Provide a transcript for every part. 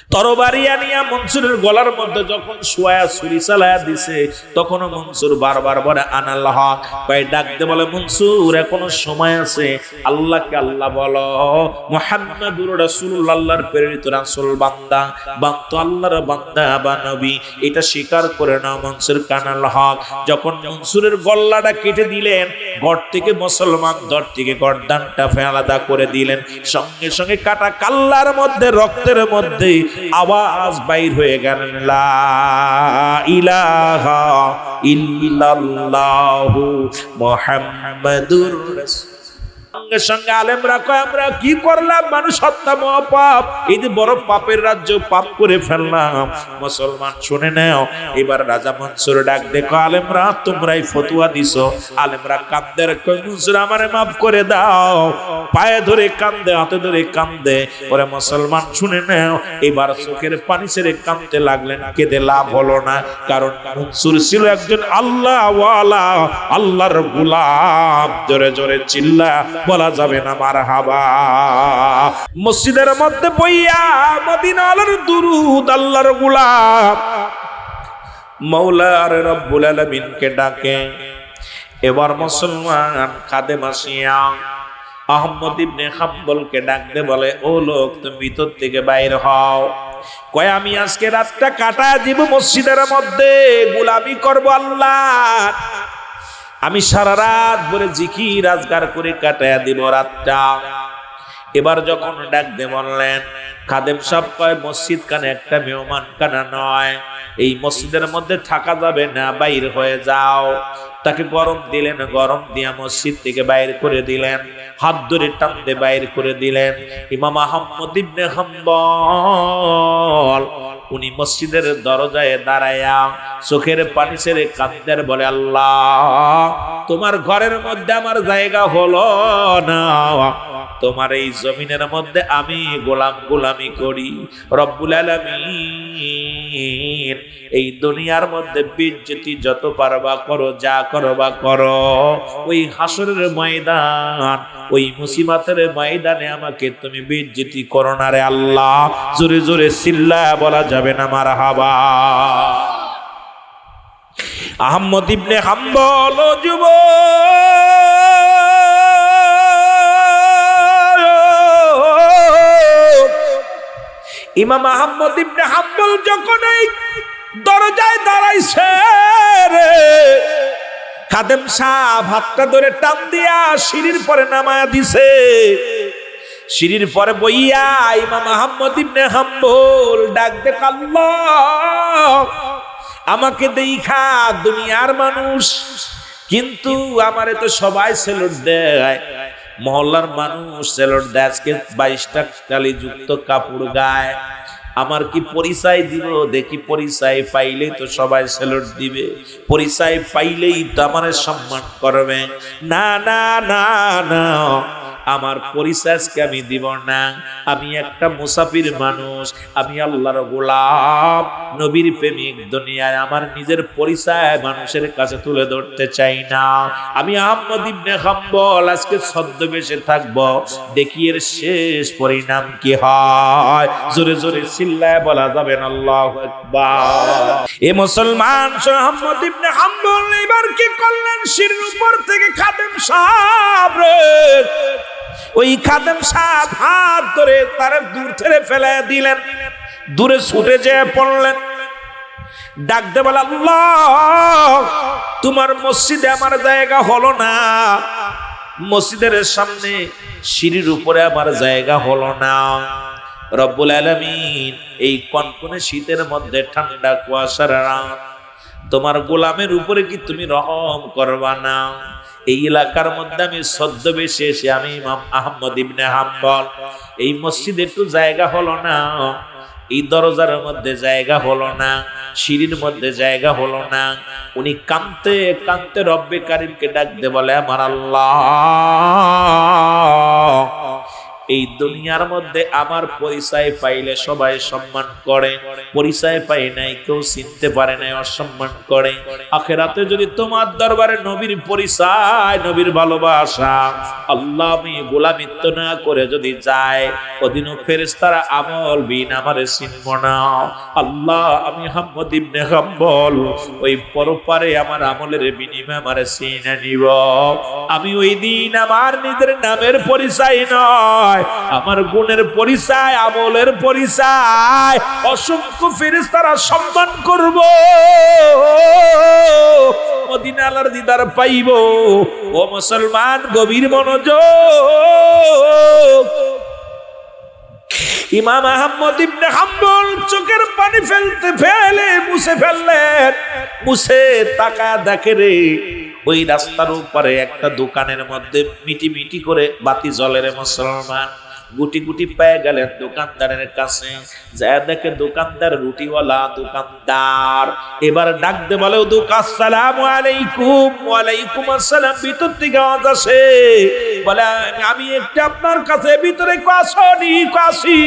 তরবারি আনিয়া মনসুরের গলার মধ্যে যখন শোয়া ছুরি চালায়া দিছে, তখন মনসুর বারবার বলে আনাল হক, কয় ডাকতে বলে মনসুর এখনো সময় আছে, আল্লাহকে আল্লাহ বলো, মুহাম্মাদুর রাসূলুল্লাহ আল্লাহর প্রেরিত রাসূল বান্দা, বান্দা আল্লাহর বান্দা বা নবী, এটা স্বীকার করে নাও। মনসুর কানাল হক। যখন মনসুরের গলাটা কেটে দিলেন, ঘর থেকে মুসলমান দর থেকে গর্দানটা আলাদা করে দিলেন, সঙ্গে সঙ্গে কাটা কাল্লার মধ্যে রক্তের মধ্যে আওয়াজ বাইর হয়ে গেল, লা ইলাহা ইল্লাল্লাহু মুহাম্মাদুর রাসূল। সঙ্গে সঙ্গে আলেমরা কয় আমরা কি করলাম, মানুষ হত্যা মহাপাপ, এই যে বড় পাপের রাজ্য, পাপ করে ফেললাম। মুসলমান শুনে নাও। এবার রাজা মনসুর ডাক দেখো, আলেমরা তোমরাই ফতোয়া দিছো। আলেমরা কান্দে, কয় মনসুর আমারে মাফ করে দাও, পায়ে ধরে কান্দে, হাতে ধরে কান্দে। ওরে মুসলমান শুনে নাও। এবার চোখের পানি ছেড়ে কাঁদতে লাগলেন, কেঁদে লাভ হলো না, কারণ মনসুর ছিল একজন আল্লাহ ওয়ালা, আল্লাহর গোলাম। জোরে জোরে চিল্লা বলা যাবে না মারহাবা। মসজিদের মধ্যে বইয়া মদিনার দুরুদ আল্লাহর গোলাম মাওলার রব্বুল আলামিনকে ডাকে। এবার মুসলমান খাদেম আসিয়া আহমদ ইবনে হাম্বলকে ডাকতে বলে, ও লোক তুমি ভিতর থেকে বাইর হও। কয় আমি আজকে রাতটা কাটায় দিব মসজিদের মধ্যে, গোলামি করব আল্লাহ। আমি সারা রাত ভরে জিকির আজগার করে কাটায়া দিব রাতটা। এবার যখন ডাক দিয়ে বললেন, খাদেম সাহেব কয় মসজিদ কানে একটা মেহমান কানা নয়, এই মসজিদের মধ্যে থাকা যাবে না, বাইর হয়ে যাও। তাকে গরম দিলেন, গরম দিয়া মসজিদ থেকে বাইর করে দিলেন, হাত ধরে টানতে বাইর করে দিলেন। ইমাম আহমদ ইবনে হাম্বল উনি মসজিদের দরজায় দাঁড়ায়া চোখের পানি ছেড়ে কাঁদতে বলে, আল্লাহ তোমার ঘরের মধ্যে আমার জায়গা হলো না, তোমার এই জমিনের মধ্যে আমি গোলামি করি। রব্বুল আলামিন এই দুনিয়ার মধ্যে বেইজ্জতি যত পারবা করো, যা করবা করো, ওই হাসরের ময়দান, ওই মুসিবতের ময়দানে আমাকে তুমি বেইজ্জতি করো না রে আল্লাহ। জোরে জোরে চিল্লায়া বলা যাবে না মারহাবা। আহমদ ইবনে হাম্বল ইমাম আহমদ ইবনে হাম্বল যখন এই দরজায় দাঁড়াইছে রে, খাদেম সাহেব হাতটা ধরে টান দিয়া সিঁড়ির পরে নামায়া দিছে। সিঁড়ির পরে বইয়া ইমাম আহমদ ইবনে হাম্বল ডাক দে, আল্লাহ আমাকে দেখা দুনিয়ার মানুষ, কিন্তু আমারে তো সবাই সেলুট দেয়, মহল্লার মানুষ সেলুট দেয়, আজকে 22টা টালি যুক্ত কাপড় গায়ে, আমার কি পরিচয় দিব? দেখি পরিচয় পাইলেই তো সবাই সেলুট দিবে, পরিচয় পাইলেই তো আমার সম্মান করবে। না না না না, আমার পরিচয়কে আমি দিব না। আমি একটা মুসাফির মানুষ, আমি আল্লাহর গোলাম, নবীর প্রেমিক। দুনিয়ায় আমার নিজের পরিচয় মানুষের কাছে তুলে ধরতে চাই না। আমি আহমদ ইবনে হাম্বল আজকে ছদ্মবেশে থাকবো, দেখি এর শেষ পরিণাম কি হয়। জোরে জোরে চিল্লায় বলা যাবে না আল্লাহু আকবার। এ মুসলমান আহমদ ইবনে হাম্বল এবার কি করলেন, সিঁড়ির উপর থেকে খাদেম সাহেব রে, ওই খাদেম সাহেব হাত ধরে তার দূর থেকে ফেলে দিলেন, দূরে ছুটে যেয়ে পড়লেন, ডাক দে বলে, আল্লাহ তোমার মসজিদে আমার জায়গা হলো না, মসজিদের সামনে সিঁড়ির উপরে আমার জায়গা হলো না। রব্বুল আলামিন এই কনকনে শীতের মধ্যে ঠান্ডা কুয়াশার রাত, তোমার গোলামের উপরে কি তুমি রহম করবা না? এই এলাকার মধ্যে আমি ছদ্মবেশে এসে আমি ইমাম আহমদ ইবনে হাম্বল, এই মসজিদে একটু জায়গা হলো না, এই দরজার মধ্যে জায়গা হলো না, সিঁড়ির মধ্যে জায়গা হলো না। উনি কাঁদতে কাঁদতে রব্বে কারিমকে ডাকতে বলে, আমার আল্লাহ এই দুনিয়ার মধ্যে আমার পরিচয় পাইলে সবাই সম্মান করে, পরিচয় পাই নাই কেউ চিনতে পারে নাই অসম্মান করে। আখিরাতে যদি তোমার দরবারে নবীর পরিচয়, নবীর ভালোবাসা, আল্লাহ আমি গোলামিত্ব না করে যদি যায়, ওদিনও ফেরেশতারা আমল বিন আমারে চিনব না। আল্লাহ আমি মুহাম্মদ ইবনে হাম্বল ওই পরপারে আমার আমলের বিনিময়ে আমারে চিনে নিব। আমি ওই দিন আমার নিজের নামের পরিচয় নয়, আমার গুণের পরিচয়, আমলের পরিচয় অসংখ্য ফেরেশতারা সম্মান করব। মদিনা আলার দিদার পাইব। ও মুসলমান, গভীর মনোযোগ। ইমাম আহমদ ইবনে হাম্বল চোখের পানি ফেলে মুছে ফেললেন। মুছে তাকায় দেখে রে, ওই রাস্তার উপরে একটা দোকানের মধ্যে মিটি মিটি করে বাতি জ্বলে রে মুসলমান। গুটি গুটি পেয়ে গেলেন দোকানদারের কাছে, যা দেখে দোকানদার রুটিওয়ালা দোকানদার। এবার ডাক দে বলে, আসসালামু আলাইকুম। ওয়ালাইকুম আসসালাম। ভিতর থেকে আওয়াজ আসে, বলে আমি একটু আপনার কাছে ভিতরে কাশি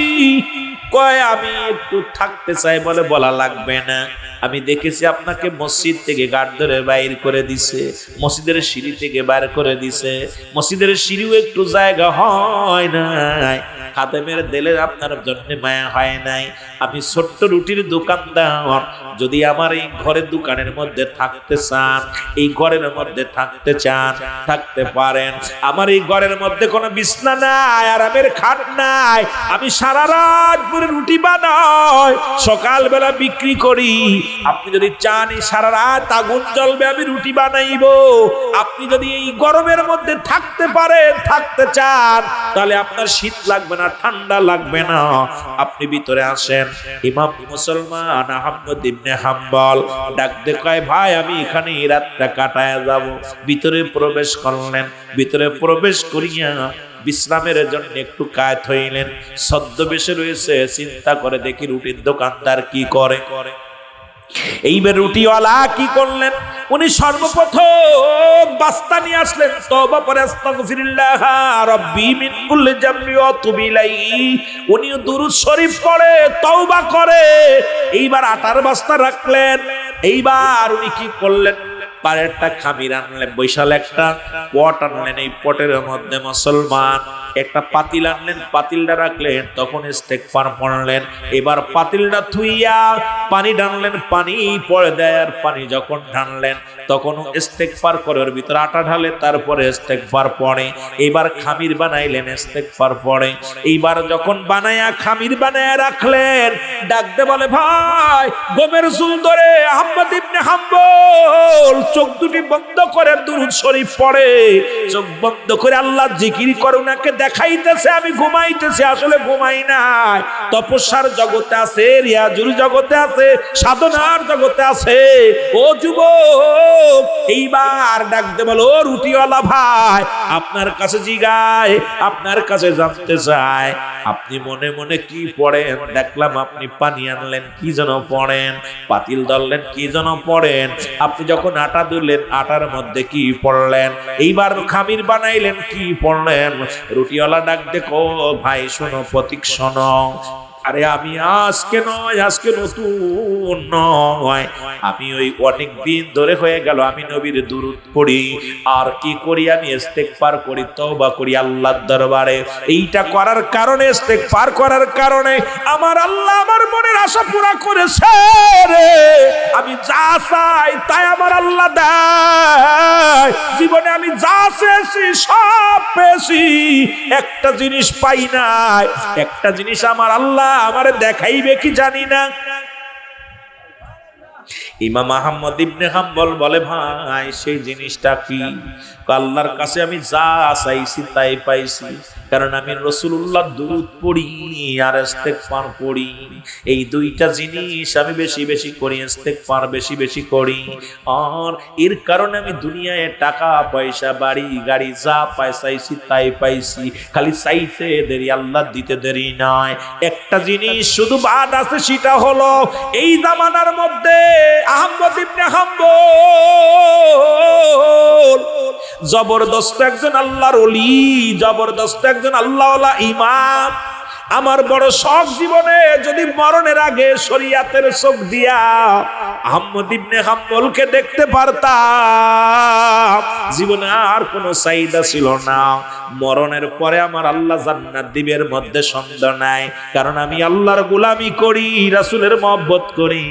কয় আমি একটু থাকতে চাই। বলে বলা লাগবে না, আমি দেখেছি আপনাকে মসজিদ থেকে গার্ড ধরে বাইর করে দিছে, মসজিদের সিঁড়ি থেকে বাইর করে দিছে। মসজিদের সিঁড়িও একটু জায়গা হয় নাই, খাদেমের দিলের আপনার জন্য মায়া হয় নাই। আমি ছোট্ট রুটির দোকানদার, যদি আমার এই ঘরের দোকানের মধ্যে থাকতে চান, এই ঘরের মধ্যে থাকতে চান, থাকতে পারেন। আমার এই ঘরের মধ্যে কোনো বিছনা নাই, আরামের খাট নাই। আমি সারা রাত ধরে রুটি বানাই, সকালবেলা বিক্রি করি। আপনি যদি চান এই সারা রাত আগুন জ্বলবে, আমি রুটি বানাইবো। আপনি যদি এই গরমের মধ্যে থাকতে পারেন, থাকতে চান, তাহলে আপনার শীত লাগবে না, ঠান্ডা লাগবে না, আপনি ভিতরে আসেন। ইমাম মুসলমান আহমদ ইবনে হাম্বল ডাক দিয়ে কয়, ভাই আমি এখানে এই রাতটা কাটায় যাব। ভিতরে প্রবেশ করলেন। ভিতরে প্রবেশ করিয়া বিশ্রামের জন্য একটু কায়ত হইলেন। ছদ্মবেশে রয়েছে, চিন্তা করে দেখি রুটির দোকানদার কি করে। এইবার রুটিওয়ালা কি করলেন, উনি সর্বপ্রথম বাস্তা নিয়ে আসলেন। তওবা পরে আস্তাগফিরুল্লাহ রাব্বি মিন কুল্লি জামবি ওয়া তুবু ইলাইহি। উনিও দুরূদ শরীফ পড়ে তওবা করে। এইবার আটার বাস্তা রাখলেন। এইবার উনি কি করলেন, পারেরটা খামির আনলেন, বৈশাল একটা পট আনলেন। এই পটের মধ্যে মুসলমান একটা পাতিল আনলেন, পাতিলটা রাখলেন, তখন ইস্তেগফার পড়লেন। এবার পাতিলটা থুইয়া পানি ঢাললেন, পানি পড়ে দেয়। আর পানি যখন ঢাললেন তখন ইস্তেগফার করে, ওর ভিতরে আটা ঢালে, তারপরে ইস্তেগফার পড়ে। এবার খামির বানাইলেন, ইস্তেগফার পড়ে। এইবার যখন বানায়া খামির বানায়া রাখলেন, ডাকতে বলে, ভাই গমের চুল ধরে আহমদ ইবনে হাম্বল চোখ দুটি বন্ধ করে দুরূদ শরীফ পড়ে। চোখ বন্ধ করে আল্লাহ জিকির করে, উনাকে দেখাইতেছে আমি ঘুমাইতেছি, আসলে ঘুমাই নাই। তপস্যার জগতে আছে, রিয়াজুর জগতে আছে, সাধনার জগতে আছে। ও যুবক, এইবার ডাকতে বলো, ও রুটিওয়ালা ভাই, আপনার কাছে জিগায়, আপনার কাছে জানতে চায়, আপনি মনে মনে কি পড়েন? দেখলাম আপনি পানি আনলেন, কি যেন পড়েন, পাতিল ধরলেন, কি যেন পড়েন। আপনি যখন আটা দিলেন, আটার মধ্যে কি পড়লেন? এইবার খামির বানাইলেন, কি পড়লেন? রুটিওয়ালা ডাক দেখো, ভাই শোনো, প্রতীক শোনো। আরে আমি আজকে নয়, আজকে নতুন নয়, আমি ওই অনেক দিন ধরে হয়ে গেল আমি নবীর দুরূদ পড়ি। আর কি করি? আমি ইস্তেগফার করি, তওবা করি আল্লাহর দরবারে। এইটা করার কারণে, ইস্তেগফার করার কারণে আমার আল্লাহ আমার মনের আশা পুরা করেছে রে। আমি যা চাই তাই আমার আল্লাহ দেয়। জীবনে আমি যা চেয়েছি সব পেয়েছি, একটা জিনিস পাই নাই। একটা জিনিস আমার আল্লাহ আমারে দেখাইবে কি জানি না। ইমাম আহমদ ইবনে হাম্বল বলে, ভাই সেই জিনিসটা কি? আল্লাহর কাছে আমি যা চাইছি তাই পাইছি, কারণ আমি রাসূলুল্লাহ দুরূদ পড়ি আর ইস্তেগফার পড়ি। এই দুইটা জিনিস আমি বেশি বেশি করি, ইস্তেগফার বেশি বেশি করি। আর এর কারণে আমি দুনিয়ায় টাকা পয়সা, বাড়ি গাড়ি যা চাইছি তাই পাইছি। খালি চাইতে দেরি, আল্লাহ দিতে দেরি নয়। একটা জিনিস শুধু বাদ আছে, সেটা হলো এই জামানার মধ্যে আহমদ ইবনে হাম্বল জবরদস্ত একজন আল্লাহর ওলি, জবরদস্ত একজন আল্লাহওয়ালা ইমাম। আমার বড় শখ জীবনে যদি মরণের আগে শরিয়াতের চোখ দিয়া আহমদ ইবনে হাম্বলকে দেখতে পারতাম। জীবনে আর কোনো চাহিদা ছিল না। মরণের পরে আমার আল্লাহ জান্নাত দিবের মধ্যে সন্দেহ নাই, কারণ আমি আল্লাহর গোলামি করি, রাসূলের মহব্বত করি।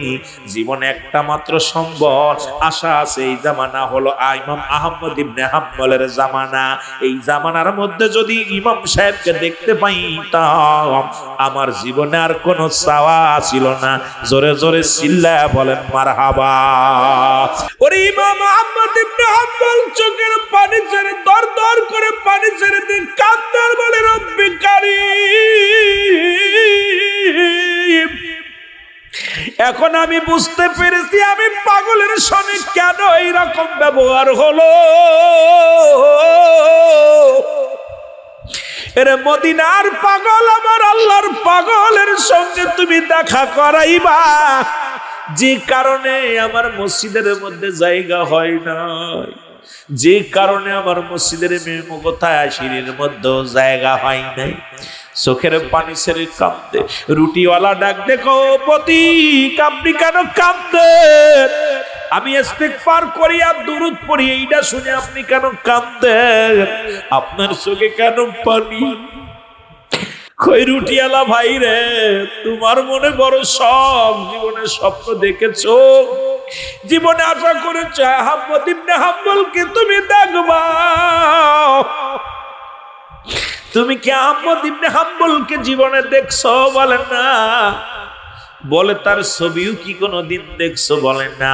জীবনে একটা মাত্র সম্বল আশা আছে, এই জামানা হলো ইমাম আহমদ ইবনে হাম্বলের জামানা। এই জামানার মধ্যে যদি ইমাম সাহেবকে দেখতে পাইতাম, আমার জীবনে আর কোনো চাওয়া ছিল না। জোরে জোরে চিল্লায়া বলেন মারহাবা। ওরে ইমাম আহমদ ইবনে হাম্বল চোখের পানি ছেড়ে দর দর করে পানি ছেড়ে দিয়ে কাঁদতে বলে, রব্বি কারীম, এখন আমি বুঝতে পেরেছি আমি পাগলের সঙ্গে কেন এইরকম ব্যবহার হলো। এরে মদিনার পাগল, আমার আল্লাহর পাগলের সঙ্গে তুমি দেখা করাইবা, যে কারণে আমার মসজিদের মধ্যে জায়গা হয় না, যে কারণে আমার মসজিদের মেমোগতায় সিঁড়ির মধ্যে জায়গা হয় নাই। চোখের পানি ছেড়ে কাঁদতে রুটিওয়ালা ডাক দেখো, পতি আপনি কেন কাঁদতেন? আমি ইস্তিগফার করি আর দুরূদ পড়ি, এইটা শুনে আপনি কেন কাঁদতেন? আপনার চোখে কেন পানি? কই রুটিওয়ালা ভাই রে, তোমার মনে বড় শখ, জীবনে স্বপ্ন দেখেছো, জীবনে আশা করেছো আহমদ ইবনে হাম্বলকে তুমি দেখবা। তুমি কি আহমদ ইবনে হাম্বলকে জীবনে দেখছো? বলেন না। বলে তার ছবিও কি কোনোদিন দেখছো? বলেন না।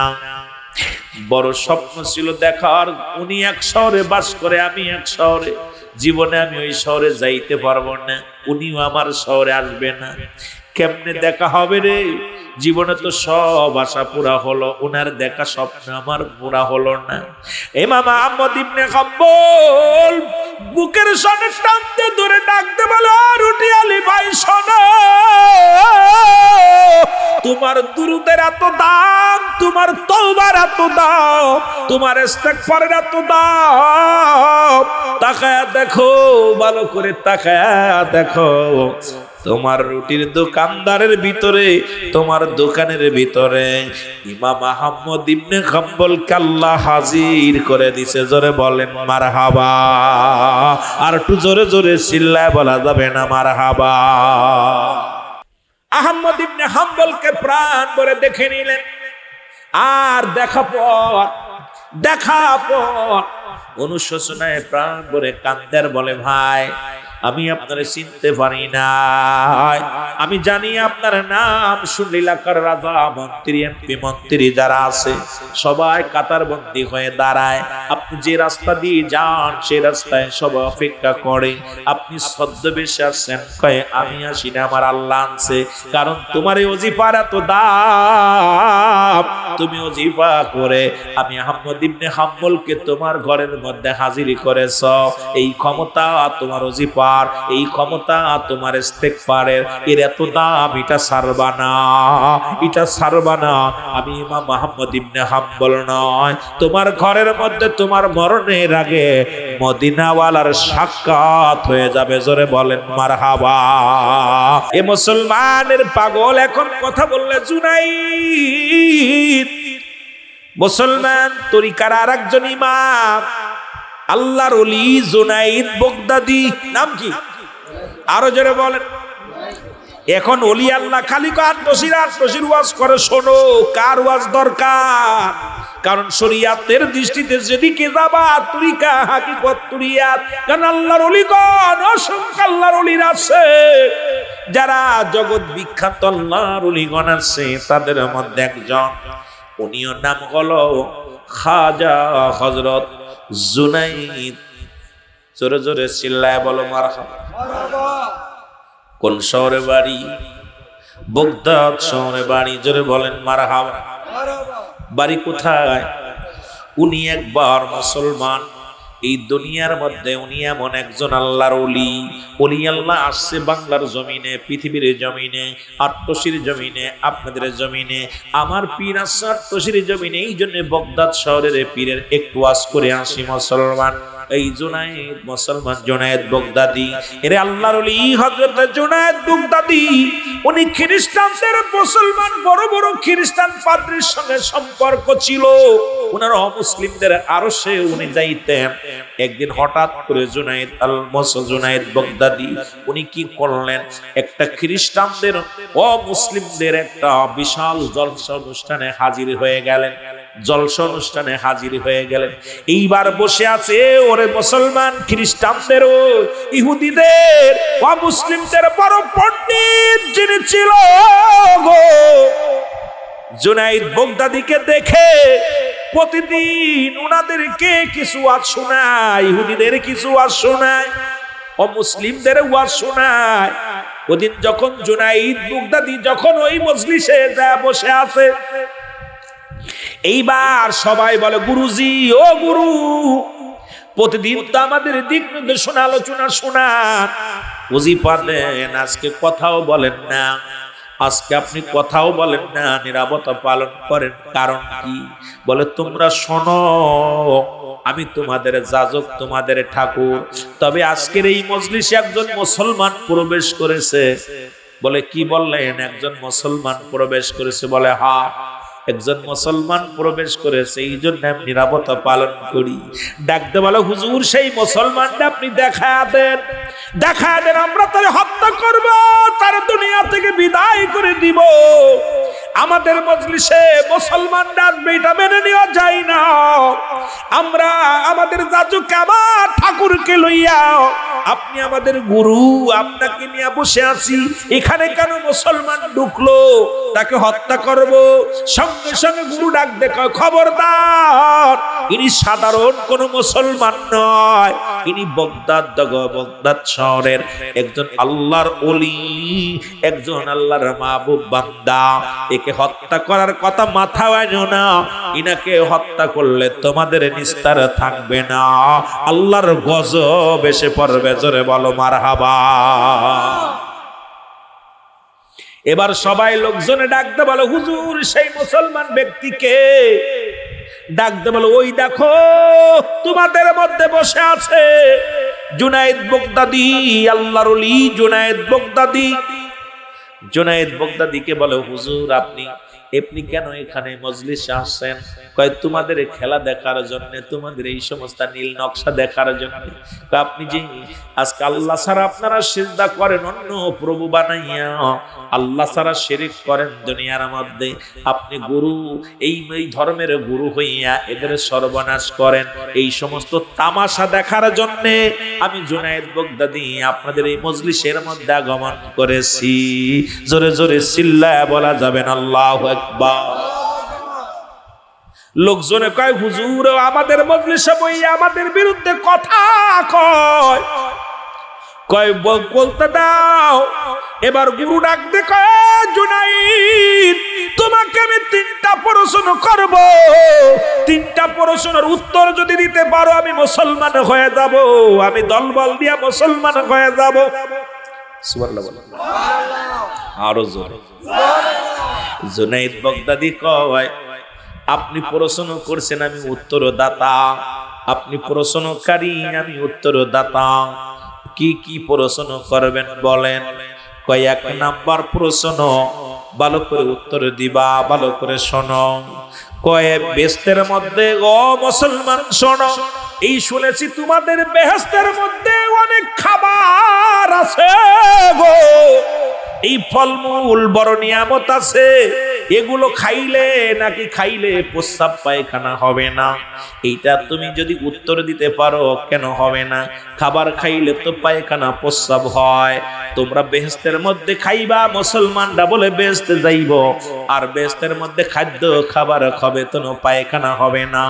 বড় স্বপ্ন ছিল দেখার, উনি এক শহরে বাস করে, আমি এক শহরে। জীবনে আমি ওই শহরে যাইতে পারবো না, উনিও আমার শহরে আসবে না। কেমনে দেখা হবে রে? জীবনে তো সব আশা পুরা হলো, উনার দেখা স্বপ্ন আমার পুরা হলো না। ইমাম আহমদ ইবনে হাম্বল বুকের সনে টানতে ধরে ডাকতে বলে, রুটি আলী ভাই শোনো, তোমার দুরূদের এত দাম, তোমার তওবার এত দাম, তোমার ইস্তিগফারের এত দাম। তাকায়া দেখো, ভালো করে তাকায়া দেখো, তোমার রুটির দোকানদারের ভিতরে, তোমার দোকানের ভিতরে ইমাম আহমদ ইবনে হাম্বলকে আল্লাহ হাজির করে দিছে। জোরে বলেন মারহাবা। আর একটু জোরে জোরে চিল্লায় বলা যাবে না মারহাবা? আহমদ ইবনে হাম্বলকে প্রাণ ভরে দেখে নিলেন। আর দেখা পর অনুশোচনায় প্রাণ ভরে কান্দার বলে, ভাই আমি আপনারে চিনতে পারি না, আমি জানি আপনার নাম শুনলে এলাকার রাজা, মন্ত্রী, এমপি, মন্ত্রী যারা আছে সবাই কাতারবন্দি হয়ে দাঁড়ায়। আপনি যে রাস্তা দিয়ে যান সেই রাস্তায় সবাই অপেক্ষা করে। আপনি ছদ্মবেশে আসছেন, কয়ে আমি আসি না, আমার আল্লাহ আনছে। কারণ তোমার এই ওজিফার এত দাম, তুমি ওজিফা করে আমি আহমদ ইবনে হাম্বলকে তোমার ঘরের মধ্যে হাজিরি করেছ। এই ক্ষমতা তোমার ওজিফা, এই ক্ষমতা তোমার ইস্তিগফারের, এর এত দাম, এটা ছাড়বা না, এটা ছাড়বা না। আমি ইমাম আহমদ ইবনে হাম্বল নয়, তোমার ঘরের মধ্যে তোমার মরণের আগে মদিনাওয়ালার সাক্ষাৎ হয়ে যাবে। জোরে বলেন মারহাবা। এ মুসলমানের পাগল এখন কথা বললে জুনাইদ, মুসলমান তরিকার আর একজন ইমাম আল্লাহর ওলি জুনাইদ বাগদাদি। নাম কি? আরো জোরে বলেন। এখন ওলি আল্লাহ খালি আটশির ওয়াজ করে, শোনো কার ওয়াজ দরকার? কারণ শরীয়তের দৃষ্টিতে যেদিকে যাবা তরিকা হাকিকত তুরিয়াত। কারণ আল্লাহর ওলিগণ অসংখ্য আল্লাহর ওলির আছে, যারা জগৎ বিখ্যাত আল্লাহর ওলিগণ আছে, তাদের মধ্যে একজন, উনিও নাম হলো খাজা হযরত জুনাইদ। জোরে জোরে চিল্লায় বলো মারহাবা। কোন শহরে বাড়ি? বাগদাদ শহরে বাড়ি। জোরে বলেন মারহাবা। বাড়ি কোথায়? উনি একবার মুসলমান এই দুনিয়ার মধ্যে উনি এমন একজন আল্লাহর ওলি। ওলি আল্লাহ আসছে বাংলার জমিনে, পৃথিবীর জমিনে, আট্টশির জমিনে, আপনাদের জমিনে। আমার পীর আসছে আট্টশির জমিনে। এই জন্য বগদাদ শহরের পীরের একটু ওয়াজ করে আসি মুসলমান। এই জুনায়েদ মুসলমান, জুনায়েদ বগদাদি, এরে আল্লাহর ওলি হযরত জুনায়েদ বগদাদি। উনি খ্রিস্টানদের মুসলমান বড় বড় খ্রিস্টান পাদ্রীর সঙ্গে সম্পর্ক ছিল। উনার অমুসলিমদের আরশে উনি যাইতেন। একদিন হঠাৎ করে জুনায়েদ বগদাদি উনি কি করলেন, একটা খ্রিস্টানদের অমুসলিমদের একটা বিশাল জলসা অনুষ্ঠানে হাজির হয়ে গেলেন। জলসা অনুষ্ঠানে হাজির হয়ে গেলেন। এইবার বসে আছে ওরে মুসলমান খ্রিস্টানদের ও ইহুদিদের অমুসলিমদের বড় পণ্ডিত যিনি ছিল গো জুনায়েদ বগদাদিকে দেখে প্রতিদিন উনাদেরকে কিছু ওয়াজ শোনায়, ইহুদিদের কিছু ওয়াজ শোনায়, অমুসলিমদের ওয়াজ শোনায়। ওদিন যখন জুনায়েদ বগদাদি যখন ওই মজলিসে যা বসে আছে, এইবার সবাই বলে গুরুজি, ও গুরু, প্রতিদিন তো আমাদের দিক নির্দেশনা আলোচনা শোনান, বুঝি পারলেন আজকে কথাও বলেন না, আজকে আপনি কথাও বলেন না, নীরবতা পালন করেন, কারণ কি? বলে তোমরা শোনো, আমি তোমাদের যাজক, তোমাদের ঠাকুর। তবে আজকের এই মজলিসে একজন মুসলমান প্রবেশ করেছে। বলে কি বললেন? একজন মুসলমান প্রবেশ করেছে। বলে হ্যাঁ, একজন মুসলমান প্রবেশ করেছে, এই জন্য আমি নীরবতা পালন করি। ডাকতে বলে হুজুর, সেই মুসলমানটা আপনি দেখা দেন, আমরা তার হত্যা করব, তার দুনিয়া থেকে বিদায় করে দিব। আমাদের মজলিসে মুসলমান ডাকবে, এটা মেনে নেওয়া যায় না। আমরা আমাদের যাজক, আমার ঠাকুরকে লইয়া, আপনি আমাদের গুরু, আপনাকে নিয়ে বসে আছি, এখানে কেন মুসলমান ঢুকলো? তাকে হত্যা করব। সঙ্গে সঙ্গে গুরু ডাক দেখায়, খবরদার, ইনি সাধারণ কোন মুসলমান নয়, ইনি বগদাদ শহরের একজন আল্লাহর ওলি, একজন আল্লাহর মাহবুব বান্দা। একে হত্যা করার কথা মাথায় আনো না, ইনাকে হত্যা করলে তোমাদের নিস্তার থাকবে না, আল্লাহর গজব এসে পড়বে। জোরে বলো মারহাবা। এবার সবাই লোকজনে ডাকতে বলো হুজুর, সেই মুসলমান ব্যক্তিকে ডাকতে বলো, ওই দেখো তোমাদের মধ্যে বসে আছে জুনায়েদ বগদাদি, আল্লাহর ওলি জুনায়েদ বগদাদি। জুনায়েদ বগদাদিকে বলে হুজুর, আপনি কেন এখানে মজলিসে আসছেন? কয় তোমাদের খেলা দেখার জন্য, তোমাদের এই সমস্ত নীল নকশা দেখার জন্য। আপনি যে আজকে আল্লাহ ছাড়া আপনারা সিজদা করেন অন্য প্রভু বানাইয়া, আল্লাহ ছাড়া শিরিক করেন দুনিয়ার মধ্যে, আপনি গুরু, এই ধর্মের গুরু হইয়া এদের সর্বনাশ করেন, এই সমস্ত তামাশা দেখার জন্য আমি জুনায়েদ বগদাদি আপনাদের এই মজলিসের মধ্যে আগমন করেছি। জোরে জোরে চিল্লায়া বলা যাবেন আল্লাহু আকবার। লোকজনে কয় হুজুর, আমাদের মজলিসে বইয়া আমাদের বিরুদ্ধে কথা কয় বলতে দাও। এবার গুরু ডাক দে, কয় জুনায়েদ, তোমাকে আমি 3টা প্রশ্ন করব, 3টা প্রশ্নের উত্তর যদি দিতে পারো আমি মুসলমান হয়ে যাব, আমি দলবল দিয়া মুসলমান হয়ে যাব। সুবহানাল্লাহ বলো, আরো জোরে। জুনায়েদ বগদাদি কয়, আপনি প্রশ্ন করছেন, আমি উত্তরদাতা, আপনি প্রশ্নকারী, আমি উত্তরদাতা। কি কি প্রশ্ন করবেন বলেন? কয় 1 নাম্বার প্রশ্ন, ভালো করে উত্তর দিবা, ভালো করে শোনো। কয় বেহেশতের মধ্যে, ও মুসলমান শোনো, এই শুনেছি তোমাদের বেহেশতের মধ্যে অনেক খাবার আছে গো, এই ফলমূল বড় নিয়ামত আছে, এগুলো খাইলে নাকি খাইলে প্রস্রাব পায়খানা হবে না? এইটা তুমি যদি উত্তর দিতে পারো, কেন হবে না? খাবার খাইলে তো পায়খানা প্রস্রাব হয়। তোমরা বেহেশতের মধ্যে খাইবা, মুসলমানরা বলে বেহেশতে যাইব, আর বেহেশতের মধ্যে খাদ্য খাবার খাবে তো পায়খানা হবে না।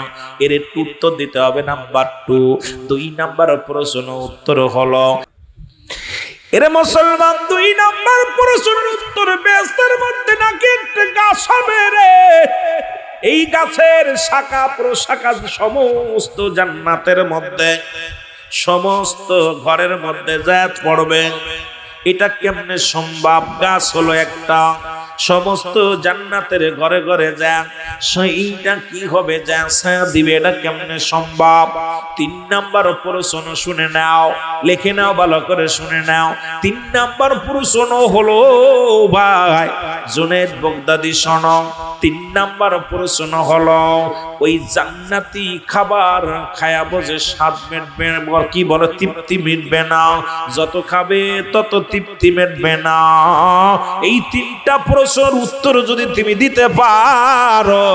এর একটু উত্তর দিতে হবে। নাম্বার 2, 2 নাম্বার প্রশ্ন উত্তর হলো, এরে মুসলমান, 2 নাম্বার প্রশ্নের উত্তর, বেহেশতের মধ্যে নাকি একটা গাছ হবে রে, এই গাছের শাখা প্রশাখা সমস্ত জান্নাতের মধ্যে, সমস্ত ঘরের মধ্যে জাত পড়বে। এটা কেমনে সম্ভব? গাছ হলো একটা, সমস্ত জান্নাতের ঘরে ঘরে যা, সেইটা কি হবে? যা ছায়া দিবে, এটা কেমনে সম্ভব? 3 নাম্বার প্রশ্ন শুনে নাও, লিখে নাও, ভালো করে শুনে নাও। 3 নাম্বার প্রশ্ন হলো ভাই জুনায়েদ বাগদাদি শোনো, 3 নাম্বার প্রশ্ন হলো ওই জান্নাতি খাবার খায়া বোঝে স্বাদ মিটবে, কি বলে তৃপ্তি মিটবে না, যত খাবে তত তৃপ্তি মিটবে না। এই 3টা প্রশ্নের উত্তর যদি তুমি দিতে পারো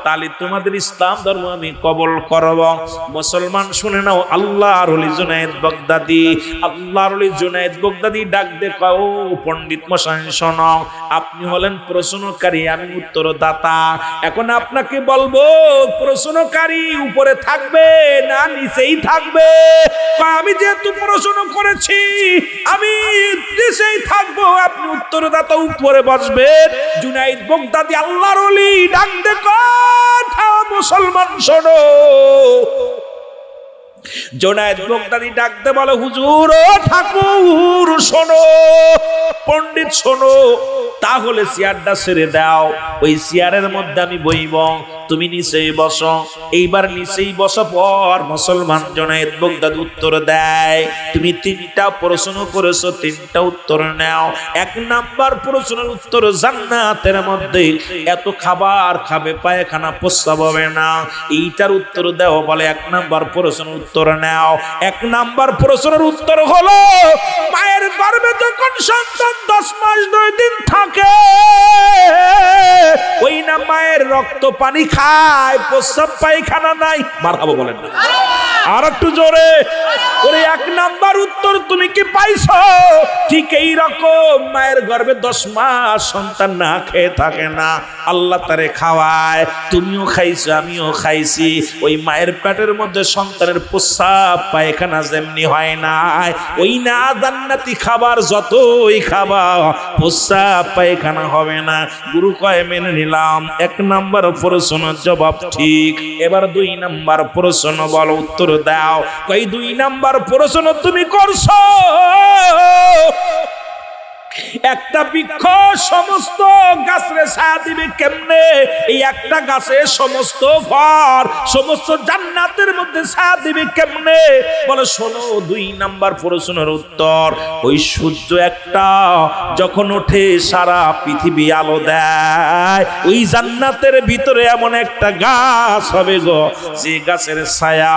তাহলে তোমাদের ইসলাম ধর্ম আমি কবুল করব। মুসলমান শুনে নাও, আল্লাহর ওলি জুনায়েদ বাগদাদি, আল্লাহর ওলি জুনায়েদ বাগদাদি ডাক দে কয়, ও পণ্ডিত মশাই শোনো, আপনি হলেন প্রশ্নকারী, আমি উত্তরদাতা। এখন আপনাকে বলবো প্রশ্নকারী উপরে থাকবে না নিচেই থাকবে? আমি যেহেতু প্রশ্ন করেছি আমি নিচেই থাকবো, আপনি উত্তরদাতা উপরে বসবেন। জুনায়েদ বাগদাদি আল্লাহর ওলি ডাক দে কথা, মুসলমান শোনো। জুনায়েদ বাগদাদি ডাক দে বলে, হুজুর ও ঠাকুর শোনো, পণ্ডিত শোনো, তাহলে চেয়ারটা ছেড়ে দাও, ওই চেয়ারের মধ্যে আমি বইব, তুমি নিচেই বসো। এইবার নিচেই বসা পর মুসলমান জুনায়েদ বাগদাদি উত্তর দেয়, তুমি 3টা প্রশ্ন করেছো, 3টা উত্তর নাও। 1 নাম্বার প্রশ্নের উত্তর, জান্নাতের মধ্যে এত খাবার খাবে পায়খানা প্রস্রাব হবে না, এইটার উত্তর দাও। বলে 1 নাম্বার প্রশ্নের উত্তর নাও। 1 নাম্বার প্রশ্নের উত্তর হলো মায়ের গর্ভে যখন সন্তান 10 মাস 2 দিন থাকে, ওই না মায়ের রক্ত পানি খায়, প্রস্রাব পায়খানা নাই। মারহাবা বলেন না, আর একটু জোরে। ওরে 1 নাম্বার উত্তর তুমি কি পাইছো? ঠিক এই রকম মায়ের গর্ভে 10 মাস সন্তান না খেয়ে থাকে না, আল্লাহ তারে খাওয়ায়, তুমিও খাইছো আমিও খাইছি। ওই মায়ের পেটের মধ্যে সন্তানের প্রস্রাব পায়খানা যেমনি হয় না, ওই না জান্নাতি খাবার যতই খাবা প্রস্রাব পায়খানা হবে না। গুরু কয় মেনে নিলাম, 1 নাম্বার প্রশ্নের জবাব ঠিক। এবার 2 নাম্বার প্রশ্ন বলো, উত্তর দাও। কই 2 নাম্বার প্রশ্ন তুমি করছো, একটা বৃক্ষ সমস্ত গাছের ছায়া দিবে কেমনে? এই একটা গাছে সমস্ত ঘর, সমস্ত জান্নাতের মধ্যে ছায়া দিবে কেমনে? বলে শোনো, 2 নাম্বার প্রশ্নের উত্তর, ওই সূর্য একটা যখন ওঠে সারা পৃথিবী আলো দেয়, ওই জান্নাতের ভিতরে এমন একটা গাছ হবে গো, যে গাছের ছায়া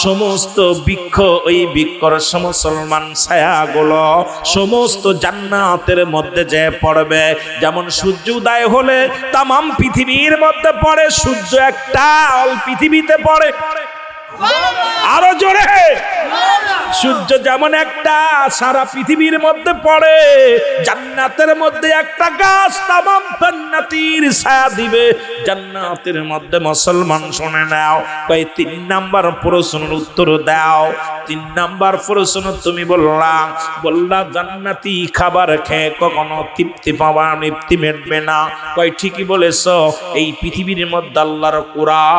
সমস্ত বৃক্ষ, ওই বৃক্ষর মুসলমান ছায়াগুলো সমস্ত জান্নাতের মধ্যে যে পড়বে। যেমন সূর্য উদয় হলে তামাম পৃথিবীর মধ্যে পড়ে, সূর্য একটা অল পৃথিবীতে পড়ে। আরো জোরে, সূর্য যেমন একটা সারা পৃথিবীর মধ্যে পড়ে, জান্নাতের মধ্যে একটা গাছ তামাম জান্নাতীর ছায়া দিবে জান্নাতের মধ্যে। মুসলমান শুনে নাও, কই 3 নাম্বার প্রশ্নের উত্তর দাও। 3 নাম্বার প্রশ্ন তুমি বললা জান্নাতি খাবার খেয়ে কখনো তৃপ্তি পাবা, তৃপ্তি মেটবে না। কই ঠিকই বলেছো, এই পৃথিবীর মধ্যে আল্লাহর কোরআন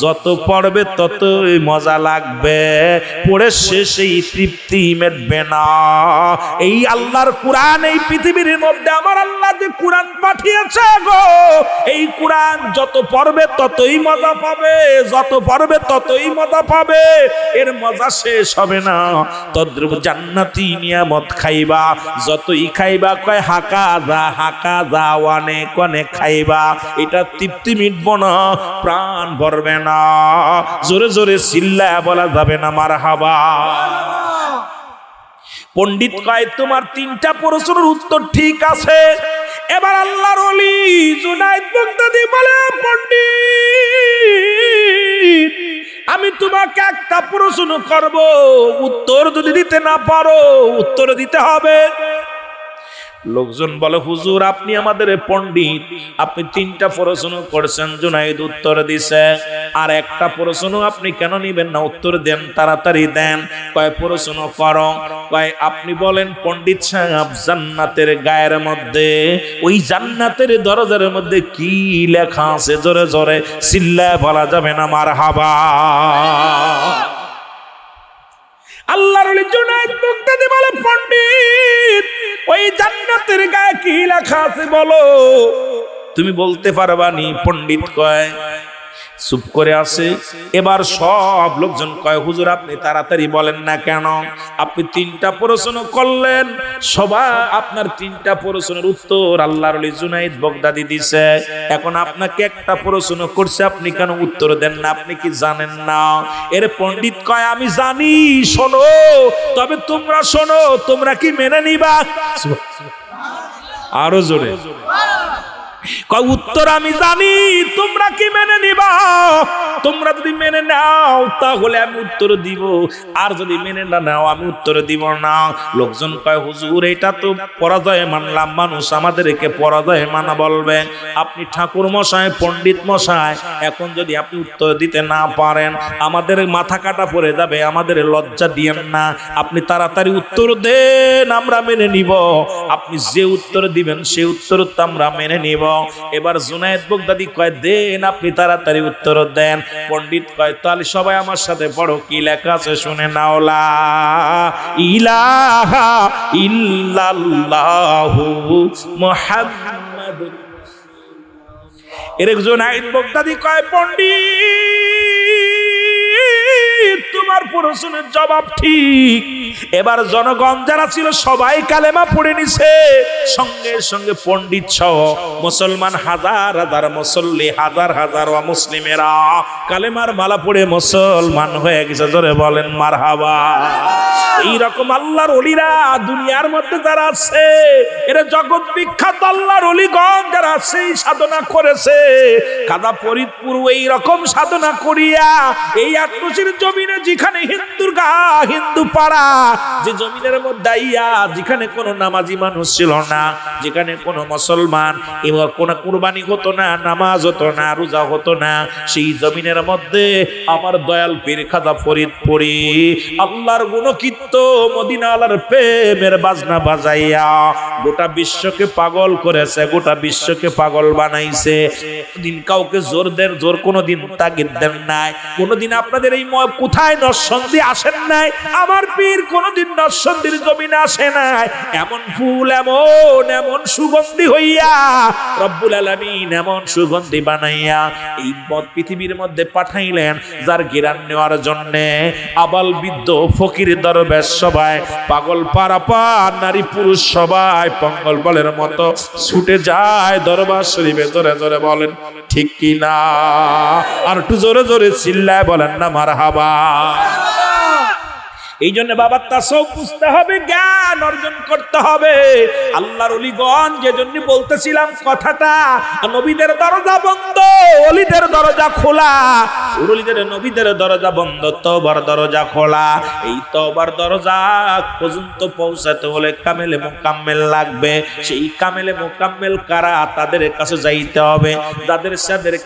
যত পড়বে ততই মজা লাগবে, পড়ে শেষেই তৃপ্তি মেটবে না। এই আল্লাহর কোরআন এই পৃথিবীর মধ্যে আমার আল্লাহ যে কোরআন পাঠিয়েছে গো, এই কোরআন যত পড়বে ততই মজা পাবে, যত পড়বে ততই মজা পাবে, এর মজা শেষ হবে না। তদ্রূপ জান্নাতি নিয়ামত খাইবা, যতই খাইবা কয় হাকা যা অনেক অনেক খাইবা, এটা তৃপ্তি মিটবো না, প্রাণ ভরবে না। জোরে জোরে চিল্লায়া বলা যাবে না মারহাবা। পণ্ডিত কয় তোমার 3টা প্রশ্নের উত্তর ঠিক আছে। এবার আল্লাহর ওলি জুনায়েদ বাগদাদি বলে, পণ্ডিত আমি তোমাকে একটা প্রশ্ন করব, উত্তর যদি দিতে না পারো উত্তর দিতে হবে। লোকজন বলে হুজুর আপনি আমাদের পণ্ডিত, আপনি 3টা প্রশ্ন করছেন, জুনাইদ উত্তর দিছে, আর একটা প্রশ্ন আপনি কেন নিবেন না, উত্তর দেন, তাড়াতাড়ি দেন। কয় প্রশ্ন করো? কয় আপনি বলেন পণ্ডিত সাহেব জান্নাতের গায়ের মধ্যে, ওই জান্নাতের দরজার মধ্যে কি লেখা আছে? জোরে জোরে চিল্লায় বলা যাবে না মারহাবা। আল্লাহর ওলি জুনাইদ বাগদাদী বলে পণ্ডিত ওই জান্নাতের গায়ে কি লেখা আছে বলো, তুমি বলতে পারবা নি? পণ্ডিত কয় চুপ করে আছে। এবার সব লোকজন কয় হুজুর আপনি তাড়াতাড়ি বলেন না কেন? আপনি 3টা প্রশ্ন করলেন, সবাই আপনার 3টা প্রশ্নের উত্তর আল্লাহর ওলি জুনাইদ বাগদাদী দিছে, এখন আপনাকে একটা প্রশ্ন করছে, আপনি কেন উত্তর দেন না? আপনি কি জানেন না? এর পণ্ডিত কয় আমি জানি, শোনো, তবে তোমরা শোনো, তোমরা কি মেনে নিবা? আরো জোরে। কয় উত্তর আমি জানি, তোমরা কি মেনে নিবা? তোমরা যদি মেনে নাও তাহলে আমি উত্তর দিব, আর যদি মেনে না নাও আমি উত্তর দিব না। লোকজন কয় হুজুর এটা তো পরাজয় মানলাম, মানুষ আমাদেরকে পরাজয় মানা বলবে। আপনি ঠাকুর মশাই, পণ্ডিত মশাই, এখন যদি আপনি উত্তর দিতে না পারেন আমাদের মাথা কাটা পড়ে যাবে, আমাদের লজ্জা দিয়েন না, আপনি তাড়াতাড়ি উত্তর দেন, আমরা মেনে নিব। আপনি যে উত্তর দিবেন সে উত্তর তো আমরা মেনে নিব। এবার জুনাইদ বাগদাদী কয় দেন, আপনি তাড়াতাড়ি উত্তর দেন। পণ্ডিত কয় তাহলে সবাই আমার সাথে পড়ো, কি লেখা আছে শুনে নাও। লা ইলাহা ইল্লাল্লাহু মুহাম্মাদুর। এর জুনাইদ বাগদাদী কয় পণ্ডিত তোমার প্রশ্নের জবাব ঠিক। এবার জনগণ যারা ছিল সবাই কালেমা পড়ে নিছে, সঙ্গে সঙ্গে পণ্ডিত সহ মুসলমান হাজার হাজার মুসল্লি, হাজার হাজার মুসলিমেরা কালেমার মালা পড়ে মুসলমান হয়ে গেছে। জোরে বলেন মারহাবা। এইরকম আল্লাহর ওলিরা দুনিয়ার মধ্যে যারা আছে, এরা জগৎ বিখ্যাত আল্লাহর ওলিগণ যারা আছে, সাধনা করেছে। কাদা ফরিদপুর এইরকম সাধনা করিয়া এই আটনশির জমিনে, যেখানে হিন্দুর গা, হিন্দু পাড়া, যে জমিনের মধ্যে আইয়া যেখানে কোনো নামাজি মানুষ ছিল না, যেখানে কোনো মুসলমান এবার কোনো কুরবানি হতো না, নামাজ হতো না, রোজা হতো না, সেই জমিনের মধ্যে আমার দয়াল পীর খাজা ফরিদপুরি আল্লাহর গুণকীর্ত মদিনাওয়ালার প্রেমের বাজনা বাজাইয়া গোটা বিশ্বকে পাগল করেছে, গোটা বিশ্বকে পাগল বানাইছে। দিন কাউকে জোর দেন, জোর কোনোদিন তাগিদ দেন নাই, কোনোদিন আপনাদের এই কোথায় নরসন্দী আসেন নাই, আমার পীর কোনোদিন নরসন্দির জমিনে আসে নাই। এমন ফুল, এমন এমন সুগন্ধি হইয়া রব্বুল আলামিন এমন সুগন্ধি বানাইয়া এই পৃথিবীর মধ্যে পাঠাইলেন, যার গিরান নেওয়ার জন্য আবাল বৃদ্ধ ফকির দরবেশ সবাই, পাগল পারাপার নারী পুরুষ সবাই পঙ্গল বলের মতো ছুটে যায় দরবার শরীফে। জোরে জোরে বলেন ঠিক কি না? আর একটু জোরে জোরে চিল্লায় বলেন না মারহাবা। এই জন্য বাবা তাসাউফ বুঝতে হবে, জ্ঞান অর্জন করতে হবে। আল্লাহর ওলিগণ, যে জন্য বলতেছিলাম কথাটা, নবীদের দরজা বন্ধ, ওলিদের দরজা খোলা। ওলিদের নবীদের দরজা বন্ধ, তওবার দরজা খোলা। এই তওবার দরজা পর্যন্ত পৌঁছাতে হলে কামেলে মুকাম্মেল লাগবে। সেই কামেলে মুকাম্মেল কারা? তাদের কাছে যাইতে হবে, যাদের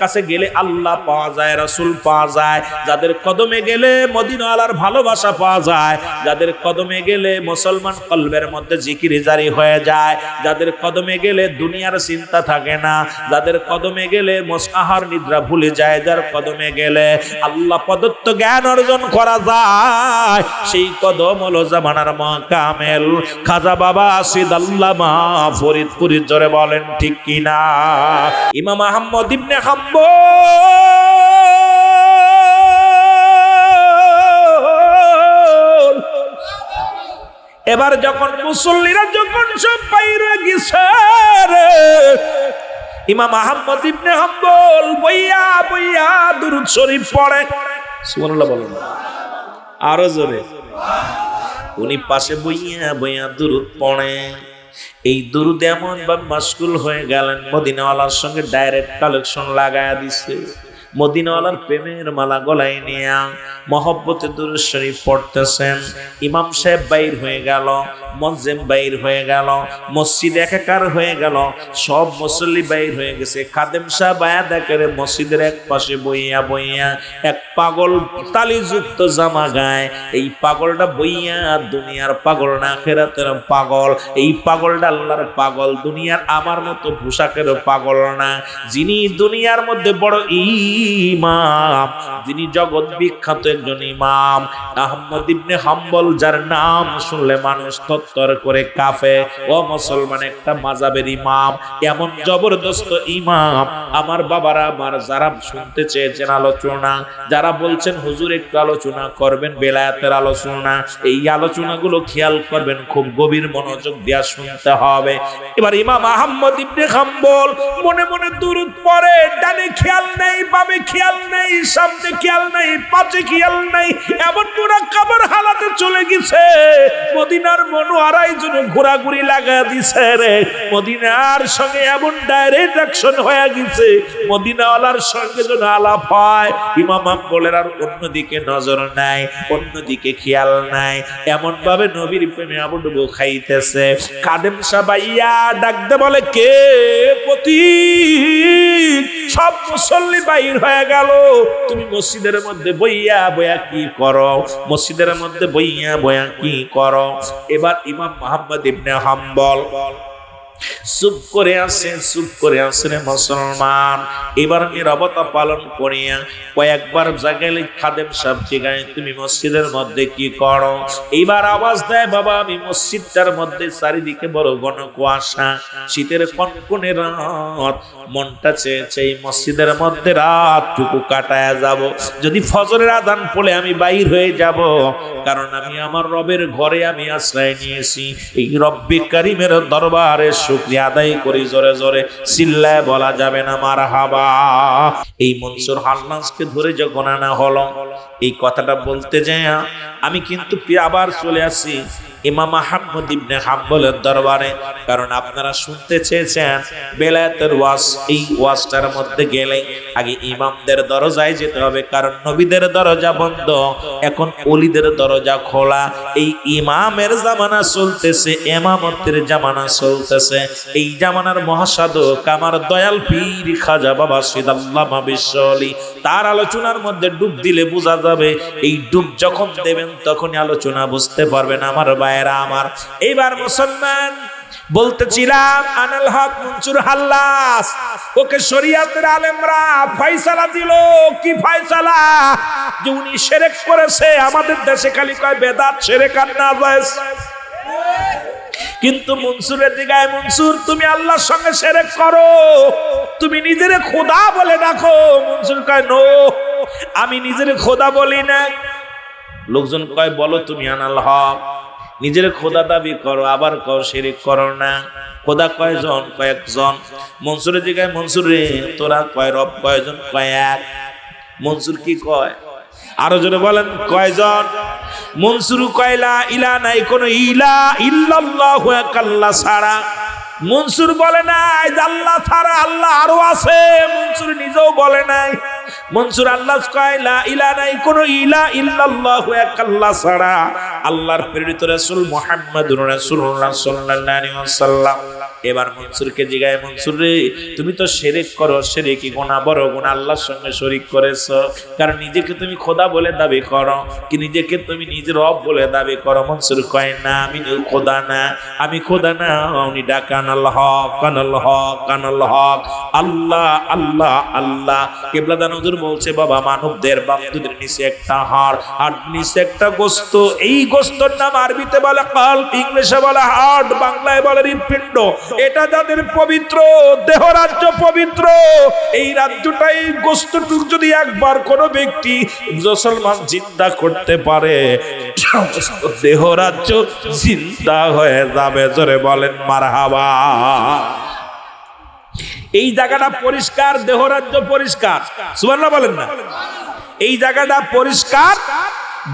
কাছে গেলে আল্লাহ পাওয়া যায়, রাসূল পাওয়া যায়, যাদের কদমে গেলে মদিনাওয়ালার ভালোবাসা পাওয়া যায়, যাদের কদমে গেলে মুসলমান কলবের মধ্যে জিকির জারি হয়ে যায়, যাদের কদমে গেলে দুনিয়ার চিন্তা থাকে না, যাদের কদমে গেলে আহার নিদ্রা ভুলে যায়, যার কদমে গেলে আল্লাহ প্রদত্ত জ্ঞান অর্জন করা যায়, সেই কদম হলো জামানার কামেল খাজা বাবা আসিদ আল্লামা ফরিদপুরি। জোরে বলেন ঠিক কিনা? ইমাম আহমদ ইবনে হাম্বল এবার যখন মুসল্লিরা যখন সব বাইরে গেছে, ইমাম আহমদ ইবনে হাম্বল বইয়া বইয়া দুরূদ শরীফ পড়ে। সুবহানাল্লাহ বলেন আরো জোরে। উনি পাশে বইয়া বইয়া দুরূদ পড়ে। এই দুরূদ এমন ভাবে মাশগুল হয়ে গেলেন, মদিনাওয়ালার সঙ্গে ডাইরেক্ট কালেকশন লাগায়া দিছে। মদিনাওয়ালার প্রেমের মালা গলায় নিয়া মহব্বতে দুরূদ শরীফ পড়তেছেন। ইমাম সাহেব বাইর হয়ে গেল, মুয়াজ্জিন বাইর হয়ে গেল, মসজিদ একাকার হয়ে গেল, সব মুসল্লি বাইর হয়ে গেছে। খাদেম সাহেব আয়া দেখে মসজিদের এক পাশে বইয়া বইয়া এক পাগল তালিযুক্ত জামা গায়। এই পাগলটা বইয়া দুনিয়ার পাগল না, আখিরাতের পাগল। এই পাগলটা আল্লাহর পাগল, দুনিয়ার আমার মতো পোশাকের পাগল না। যিনি দুনিয়ার মধ্যে বড় ইমাম, যিনি জগৎ বিখ্যাত একজন ইমাম আহমদ ইবনে হাম্বল, যার নাম শুনলে মানুষ তত্তর করে কাঁপে। ও মুসলমান, একটা মাযহাবের ইমাম, এমন জবরদস্ত ইমাম। আমার বাবারা আমার, যারা শুনতে চেয়েছেন আলোচনা, যারা বলছেন হুজুর একটু আলোচনা করবেন বেলায়েতের আলোচনা, এই আলোচনাগুলো খেয়াল করবেন, খুব গভীর মনোযোগ দিয়ে শুনতে হবে। এবার ইমাম আহমদ ইবনে হাম্বল মনে মনে দুরূদ পড়ে, ডানে খেয়াল নেই, বামে খেয়াল নেই, সামনে খেয়াল নেই, পাশে খেয়াল নেই, এমন পুরা কবর হালাতে চলে গেছে। মদিনার মনোয়ারাই যেন ঘোরাঘুরি লাগা দিছে রে। মদিনার সঙ্গে এমন ডাইরেক্ট অ্যাকশন হয়ে গেছে, মদিনাওয়ালার সঙ্গে যেন আলাপ হয়। ইমাম হাম্বলের আর অন্যদিকে নজর নাই, অন্যদিকে খেয়াল নাই, এমন ভাবে নবীর প্রেমে আবুডুবু খাইতেছে। খাদেম সাহেব আইয়া ডাকতে বলে, কে পথিক? সব মুসল্লি বাইর হয়ে গেল, তুমি মসজিদের মধ্যে বইয়া বইয়া কি করো? মসজিদের মধ্যে বইয়া বইয়া কি করো? এবার ইমাম মুহাম্মদ ইবনে হাম্বল চুপ করে আসেন, চুপ করে আসেন মুসলমান। এবার নীরবতা পালন করিয়া কয়েকবার জাগাইলে খাদেম সাহেব জিগায়, তুমি মসজিদের মধ্যে কি করো? এইবার আওয়াজ দেয়, বাবা আমি মসজিদটার মধ্যে, চারিদিকে বড় ঘন কুয়াশা, শীতের কনকনে রাত, মনটা চেয়েছে এই মসজিদের মধ্যে রাতটুকু কাটায়া যাব। যদি ফজরের আযান পড়ে আমি বাইর হয়ে যাব, কারণ আমি আমার রবের ঘরে আমি আশ্রয় নিয়েছি। এই রব্বে কারীমের দরবারে শুকরিয়া আদায় করি, জোরে জোরে চিল্লায় বলা যাবে না মারহাবা। এই মনসুর হাল্লাসকে ধরে যখন আনা হলো, এই কথাটা বলতে যায় আমি কিন্তু আবার চলে আসি ইমাম আহমদ ইবনে হাম্বলের দরবারে, কারণ আপনারা শুনতে চেয়েছেন বেলায়েতের ওয়াজ। এই ওয়াজটার মধ্যে গেলে আগে ইমামদের দরজায় যেতে হবে, কারণ নবীদের দরজা বন্ধ, এখন ওলিদের দরজা খোলা। এই ইমামের জামানা চলতেছে, ইমামতের জামানা চলতেছে। এই জামানার মহাসাধক আমার দয়াল পীর খাজা বাবা শহীদ আল্লামা বিশ্বলি, তার আলোচনার মধ্যে ডুব দিলে বোঝা যাবে। এই ডুব যখন দেবেন তখনই আলোচনা বুঝতে পারবেন আমার ভাইয়েরা আমার। এইবার মুসলমান বলতেছিলাম, আনাল হক মনসুর হাল্লাস, ওকে শরীয়তের আলেমরা ফয়সালা দিল। কি ফয়সালা? যে উনি শিরক করেছে। আমাদের দেশে খালি কয় বেদাত, শিরক আর নাজায়েজ, কিন্তু মনসুরের দিগায়, মনসুর তুমি আল্লাহর সঙ্গে শিরক করো, তুমি নিজেরে খোদা বলে রাখো। মনসুর কয়, নো, আমি নিজেরে খোদা বলি না। লোকজন কয়, বলো তুমি আনাল হক, নিজের খোদা দাবি করো, আবার কও শিরক করো না। খোদা কয়জন? কয়েকজন। মনসুরের দিগায়, মনসুর রে তোরা কয় রব কয়জন? কয় এক। মনসুর কি কয়? আরো জোরে বলেন, কয়জন? মনসুর কয় লা ইলাহা, নাই কোনো ইলা ইল্লাল্লাহু আল্লাহ ছাড়া। মনসুর বলে নাই আল্লাহ ছাড়া আল্লাহ আরো আছে, মনসুর নিজেও বলে নাই। মনসুর আল্লাহ কয় লা ইলাহা, নাই কোনো ইলা ইল্লাল্লাহু আল্লাহ ছাড়া। আল্লাহর প্রেরিত রাসূল মুহাম্মদুর রাসূলুল্লাহ সাল্লাল্লাহু আলাইহি ওয়াসাল্লাম। এবার মনসুরকে জিগায়, মনসুর রে তুমি তো শিরক করো, শিরকি গুনাহ, বড় গুনাহ, আল্লাহর সঙ্গে শরীক করেছো। কারণ নিজেকে তুমি খোদা বলে দাবি করো, কি নিজেকে তুমি নিজের রব বলে দাবি করো। মনসুর কয় না, আমি খোদা না, আমি খোদা না। উনি ডাকান আল্লাহ কানাল হক, কানাল হক, আল্লাহ আল্লাহ আল্লাহ। কিবলা দান হুজুর বলছে, বাবা মানবদের বাপদের নিচে একটা হাড়, আর নিচে একটা গোস্ত। এই গোস্তর নাম আরবিতে বলে কলব, ইংলিশে বলে হার্ট, বাংলায় বলে হৃৎপিণ্ড। এটা যাদের পবিত্র দেহ, রাজ্য পবিত্র, এই রাজ্যটাই গোস্তটুক যদি একবার কোন ব্যক্তি মুসলমান জিন্দা করতে পারে, সমস্ত দেহ রাজ্য জিন্দা হয়ে যাবে। জোরে বলেন মারহাবা। এই জায়গাটা পরিষ্কার, দেহ রাজ্য পরিষ্কার, সুবহানাল্লাহ বলেন না। এই জায়গাটা পরিষ্কার,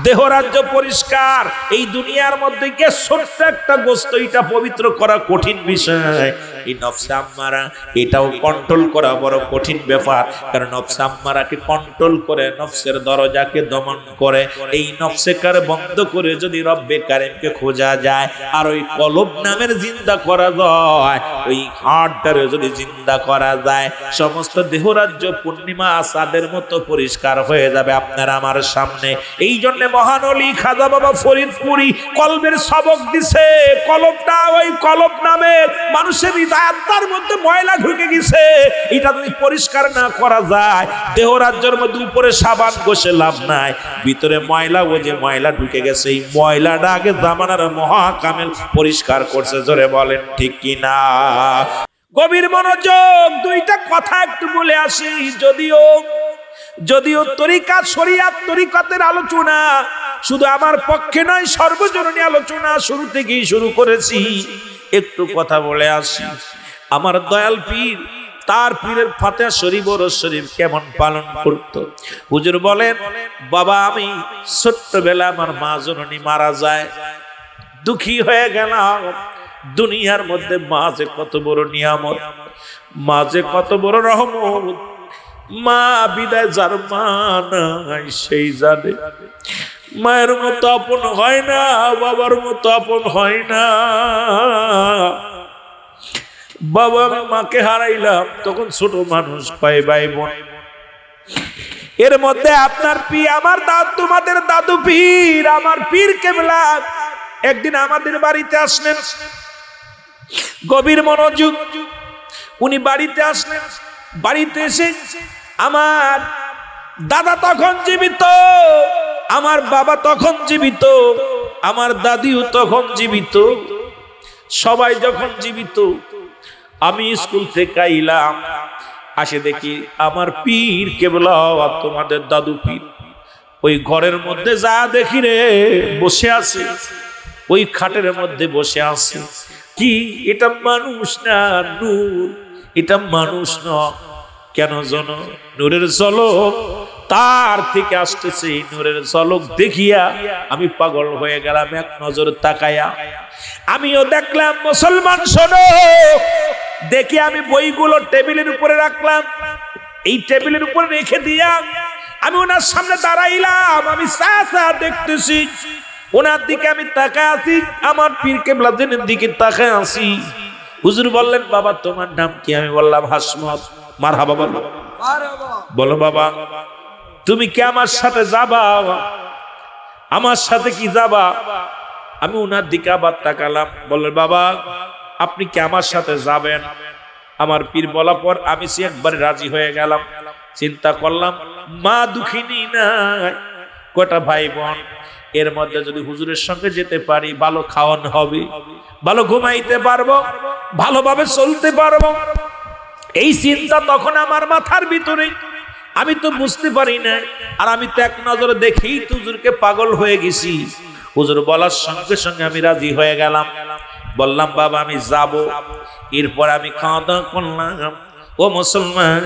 দেহ রাজ্য পরিষ্কার। এই দুনিয়ার মধ্যে কে ছোট্ট একটা গোস্ত, এটা পবিত্র করা কঠিন বিষয়। এই নফসে আম্মারা এটাও কন্ট্রোল করা বড় কঠিন ব্যাপার, কারণ নফসে আম্মারাকে কন্ট্রোল করে, নফসের দরজাকে দমন করে। এই নফসে কার বন্ধ করে যদি রব্বে কারিমকে খোঁজা যায়, আর ওই কলব নামের জিন্দা করা যায়, ওই হার্টটারে যদি জিন্দা করা যায়, সমস্ত দেহরাজ্য পূর্ণিমা আসাদের মতো পরিষ্কার হয়ে যাবে আপনার আমার সামনে। এই জন্য মহান ওলি খাজা বাবা ফরিদপুরি কলবের সবক দিছে। কলবটা ওই কলব নামে মানুষের হৃদয়াত্মার মধ্যে ময়লা ঢুকে গেছে, এটা যদি পরিষ্কার না করা যায়, দেহরাজ্যের মধ্যে উপরে সাবান ঘষে লাভ নাই, ভিতরে ময়লা, ওই যে ময়লা ঢুকে গেছে, এই ময়লাটা আগে জামানার মহাকামেল পরিষ্কার করছে। জোরে বলেন ঠিক কিনা? গভীর মনোযোগ, দুইটা কথা একটু বলে আসি। যদিও তরিকা শরিয়াত তরিকতের আলোচনা শুধু আমার পক্ষে নয়, সর্বজনীন আলোচনা শুরু থেকেই শুরু করেছি। একটু কথা বলে আসি। আমার দয়াল পীর তার পীরের ফাতিহা শরীফ ও রোজ শরীফ কেমন পালন করত। হুজুর বলেন, বাবা আমি ছোট্টবেলা আমার মা জননী মারা যায়, দুঃখী হয়ে গেলাম। দুনিয়ার মধ্যে মা যে কত বড় নিয়ামত, মা যে কত বড় রহমত, মা বিদায় যার মা নাই সেই জানে। মায়ের মতো আপন হয় না, বাবার মতো আপন হয় না। বাবা আমি মাকে হারাইলাম, তখন ছোট মানুষ, ভাই ভাই বোন। এর মধ্যে আপনার পীর, আমার তোমাদের দাদু পীর, আমার পীর কেবলা একদিন আমাদের বাড়িতে আসলেন। গভীর মনোযোগ, উনি বাড়িতে আসলেন। বাড়িতে এসে আমার দাদা তখন জীবিত, আমার বাবা তখন জীবিত, আমার দাদিও তখন জীবিত, সবাই যখন জীবিত। আমি স্কুল থেকে আইলাম, আসে দেখি আমার পীর কেবলা, তোমাদের দাদু পীর ওই ঘরের মধ্যে যা দেখি রে বসে আছে, ওই খাটের মধ্যে বসে আছে। কি এটা মানুষ না নূর? এটা মানুষ না, কেন জানো? নূরের ঝলক তার থেকে আসতেছে। নূরের ঝলক দেখিয়া আমি পাগল হয়ে গেলাম, এক নজর তাকায়া। আমিও দেখলাম, মুসলমান শোনো, দেখে আমি বইগুলো টেবিলের উপরে রাখলাম। এই টেবিলের উপরে রেখে দিয়া আমি ওনার সামনে দাঁড়াইলাম। আমি চা দেখতেছি, ওনার দিকে আমি তাকায় আছি, আমার পীর কেবলা জিনের দিকে তাকায় আছি। হুজুর বললেন, বাবা তোমার নাম কি? আমি বললাম হাসমত। মারহাবা বলো, বলো বাবা তুমি কি আমার সাথে যাবা? আমার সাথে কি যাবা? আমি ওনার দিকে আবার তাকালাম। বললেন, বাবা আপনি কি আমার সাথে যাবেন? আমার পীর বলা পর আমি একবারে রাজি হয়ে গেলাম। চিন্তা করলাম, মা দুঃখিনী নাই, কটা ভাই বোন, এর মধ্যে যদি হুজুরের সঙ্গে যেতে পারি, ভালো খাওয়ানো হবে, ভালো ঘুমাইতে পারবো, ভালোভাবে চলতে পারবো। এই চিন্তা তখন আমার মাথার ভিতরে। আমি তো বুঝতে পারি না, আর আমি তো এক নজরে দেখেই তো হুজুরকে পাগল হয়ে গেছি। হুজুর বলার সঙ্গে সঙ্গে আমি রাজি হয়ে গেলাম। বললাম, বাবা আমি যাব। এরপর আমি খাওয়া দাওয়া করলাম। ও মুসলমান,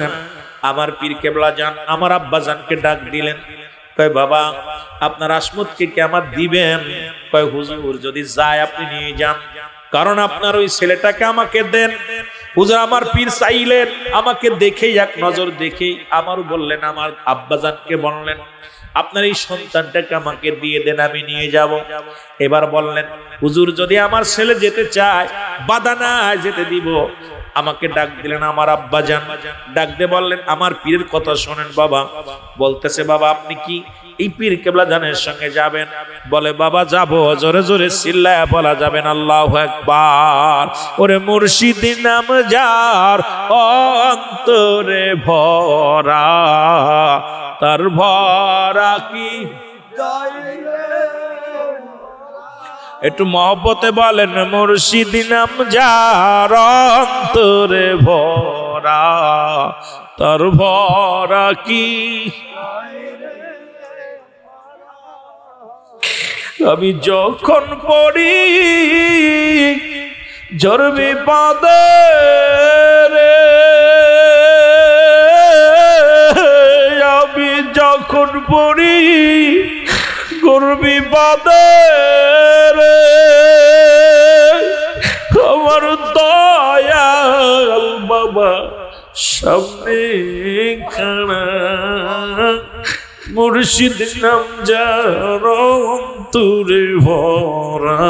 আমার পীর কেবলা জান আমার আব্বা জানকে ডাক দিলেন। কয়, বাবা আপনার আসমতকে কি আমার দিবেন? কয়, হুজুর যদি যায় আপনি নিয়ে যান, কারণ আপনার ওই ছেলেটাকে আমাকে দেন। হুজুর আমার পীর চাইলেন, আমাকে দেখেই এক নজর দেখেই আমারও বললেন, আমার আব্বাজানকে বললেন, আপনার এই সন্তানটাকে আমাকে দিয়ে দেন, আমি নিয়ে যাব। এবার বললেন, হুজুর যদি আমার ছেলে যেতে চায়, বাধা না যেতে দিব। আমাকে ডাক দিলেন আমার আব্বাজান, ডাক দিয়ে বললেন, আমার পীরের কথা শোনেন বাবা। বলতেছে, বাবা আপনি কি এই পীর কেবলা জানের সঙ্গে যাবেন? বলে, বাবা যাব। জোরে জোরে চিল্লায়া বলা যাবেন আল্লাহু আকবার। ওরে মুর্শিদি নাম যার অন্তরে ভরা, তার ভরা কি একটু মহব্বতে বলেন, মুর্শিদি নাম যার অন্তরে ভরা, তার ভরা কি। আমি যখন পড়ি ঝরবি পাদে রে, আমি যখন পড়ি করবি পাদে রে, আমার দয়া বাবা সামনে খানা মুর্শিদ নাম যার অন্তরে ভরা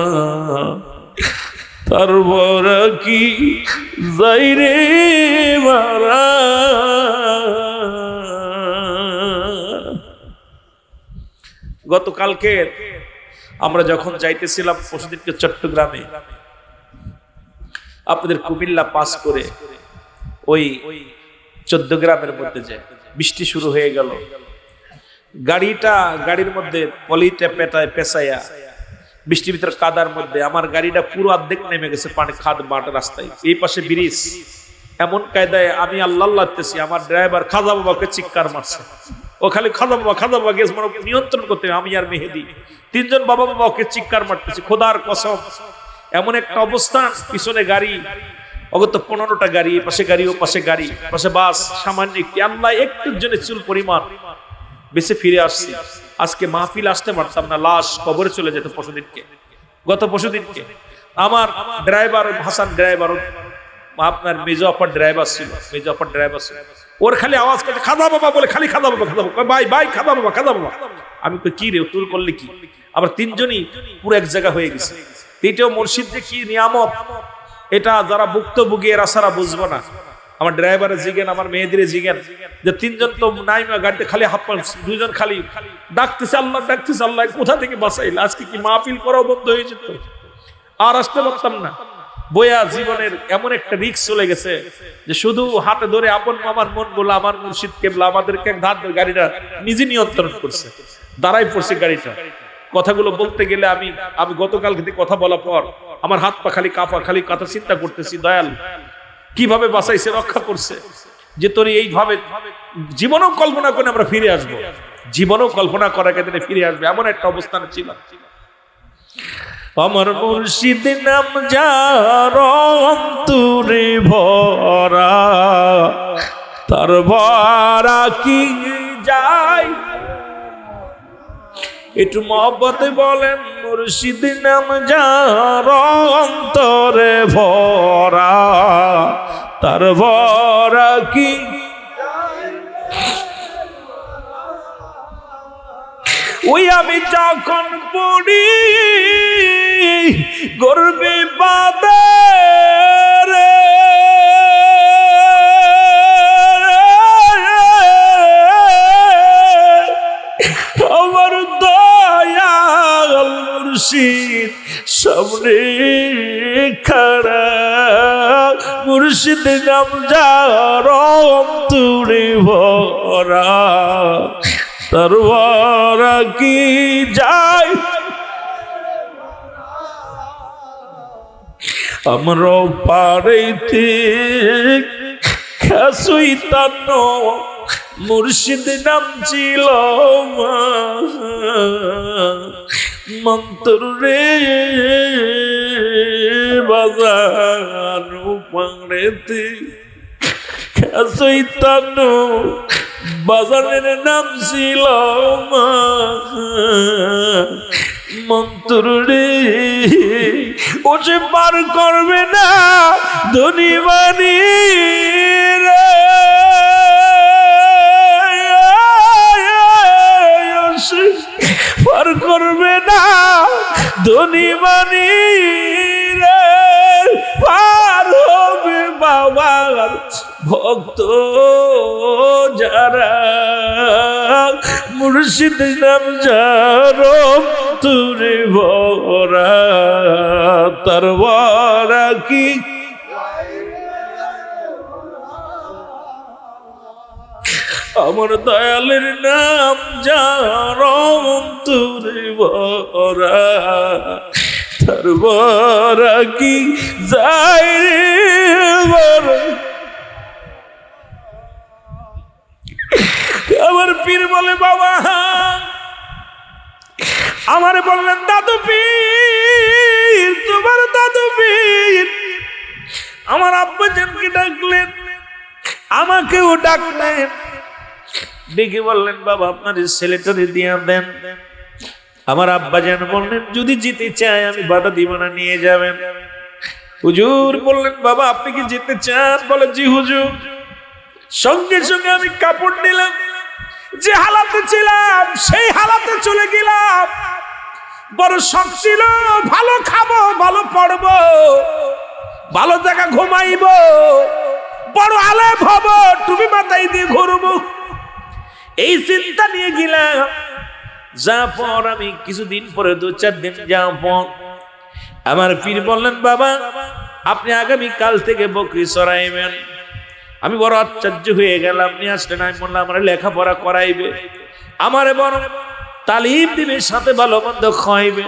তার ভরা কি যাই রে মারা। গতকালকে আমরা যখন যাইতেছিলাম পরশুদিনকে চট্টগ্রামে, আপনাদের কুমিল্লা পাস করে ওই 14 গ্রামের মধ্যে যে বৃষ্টি শুরু হয়ে গেল, গাড়ির মধ্যে পলিটা পেঁচাইয়া বৃষ্টির ভিতরে কাদার মধ্যে আমার গাড়িটা পুরো অর্ধেক নেমে গেছে পানি খাদ মাঠ রাস্তায়। এই পাশে ব্রিজ, এমন কায়দায় আমি আল্লাহ লাগতেছি, আমার ড্রাইভার খাজা বাবাকে চিৎকার মারছে। ও খালি খাজা বাবা গেছে নিয়ন্ত্রণ করতে, আমি আর মেহেদি 3 জন বাবা ওকে চিৎকার মারতেছি। খোদার কসম এমন একটা অবস্থান, পিছনে গাড়ি অগত 15টা গাড়ি, পাশে গাড়ি, ও পাশে গাড়ি, পাশে বাস, সামান্য একটি। আল্লাহ একটুর জন্য চুল পরিমাণ বেঁচে ফিরে আসছি। আজকে মাহফিল আসতে পারতাম না, লাশ কবরে চলে যেত। গত পরশুদিনকে আমার ড্রাইভার হাসান ড্রাইভার, আপনার মেজো আপার ড্রাইভার ছিল, ওর খালি আওয়াজ করছে খাজা বাবা বলে, খালি খাজা বাবা ভাই খাজা বাবা। আমি কই কি রে তুল করলে কি? আবার 3 জনই পুরো এক জায়গা হয়ে গেছে। এটাও মুর্শিদ যে কি নিয়ামত, এটা যারা ভুক্তভোগী এরা সারা বুঝবো না। আমার ড্রাইভারে জিগেন, আমার মেয়েদের জিগেন যে 3 জন তো নাই গাড়িতে খালি হাপ্পা, 2 জন খালি ডাকতেছে আল্লাহ কোথা থেকে বাঁচাইল। আজকে কি মাহফিল করাও বন্ধ হয়ে যেত, আর আসতে পারতাম না। বয়া জীবনের এমন একটা রিস্ক চলে গেছে যে শুধু হাতে ধরে আপন আমার মন বলা আমার মুর্শিদ কেবলা আমাদেরকে এক ধার গাড়িটা নিজে নিয়ন্ত্রণ করছে, দাঁড়াই পড়ছে গাড়িটা। কথাগুলো বলতে গেলে আমি গতকাল থেকে কথা বলার পর আমার হাত পা খালি কাঁপা, খালি কথা চিন্তা করতেছি, দয়াল কিভাবে বাঁচাইছে, রক্ষা করছে। যে তোর এইভাবে জীবনেও কল্পনা করে আমরা ফিরে আসবো, জীবনেও কল্পনা করা দিনে ফিরে আসবে, এমন একটা অবস্থানে ছিল। আমার মুর্শিদ নাম যার অন্তরে ভরা তার ভরা কি যায়। একটু মহব্বতে বলেন মুর্শিদ নাম যার অন্তরে ভরা তার ভরা কি। ওই আমি যখন পড়ি গর্বে বাদে রে আমার দয়াল মুর্শিদ সামনে খাড়া। মুর্শিদ নাম যার অন্তরে ভরা তার ভরা কি যায়। আমার পাড়াইতে খাসুই তান্ন মুর্শিদ নাম ছিল মন্তর রে বাজানো পাড়েতে খাসুই তান্ন বাজানের নাম ছিল মন্তর রে। ও যে পার করবে না ধনী বাণী রে, পার করবে না ধনী বাণী রে, পার হবে বাবার ভক্ত যারা। মুর্শিদ নাম যার অন্তরে ভরা তার ভরা কি। আমার দয়ালের নাম যার অন্তরে ভরা তার ভরা কি যায় রে। আমার পীর বলে বাবা, আমারে বললেন দাদু পীর, তোমার দাদু পীর। আমার আব্বা জানকে ডাকলেন, আমাকেও ডাকলেন, ডেকে বললেন বাবা আপনার ছেলেটারে দিয়া দেন। আমার আব্বা জান বললেন যদি জিতে চায় আমি বাধা দিব না, নিয়ে যাবেন। হুজুর বললেন, বাবা আপনি কি যেতে চান? বলে, জি হুজুর। সঙ্গে সঙ্গে আমি কাপড় নিলাম, যে হালাতে ছিলাম সেই হালাতে চলে গেলাম। বড় শখ ছিল, ভালো খাবো, ভালো পড়বো, ভালো জায়গা ঘুমাইবো, বড় আলেম হব, টুপি মাথায় দিয়ে ঘুরবো, এই চিন্তা নিয়ে গেলাম। যা পর আমি কিছুদিন পরে, 2-4 দিন যাওয়ার পর আমার পীর বললেন, বাবা আপনি আগামী কাল থেকে বকরি চড়াইবেন। আমি বড় আশ্চর্য হয়ে গেলাম। নিয়ে আসলেন, আমি বললাম আমার লেখাপড়া করাইবে, আমারে বড় তালিম দিবে, সাথে ভালো মন্দ খাইবে।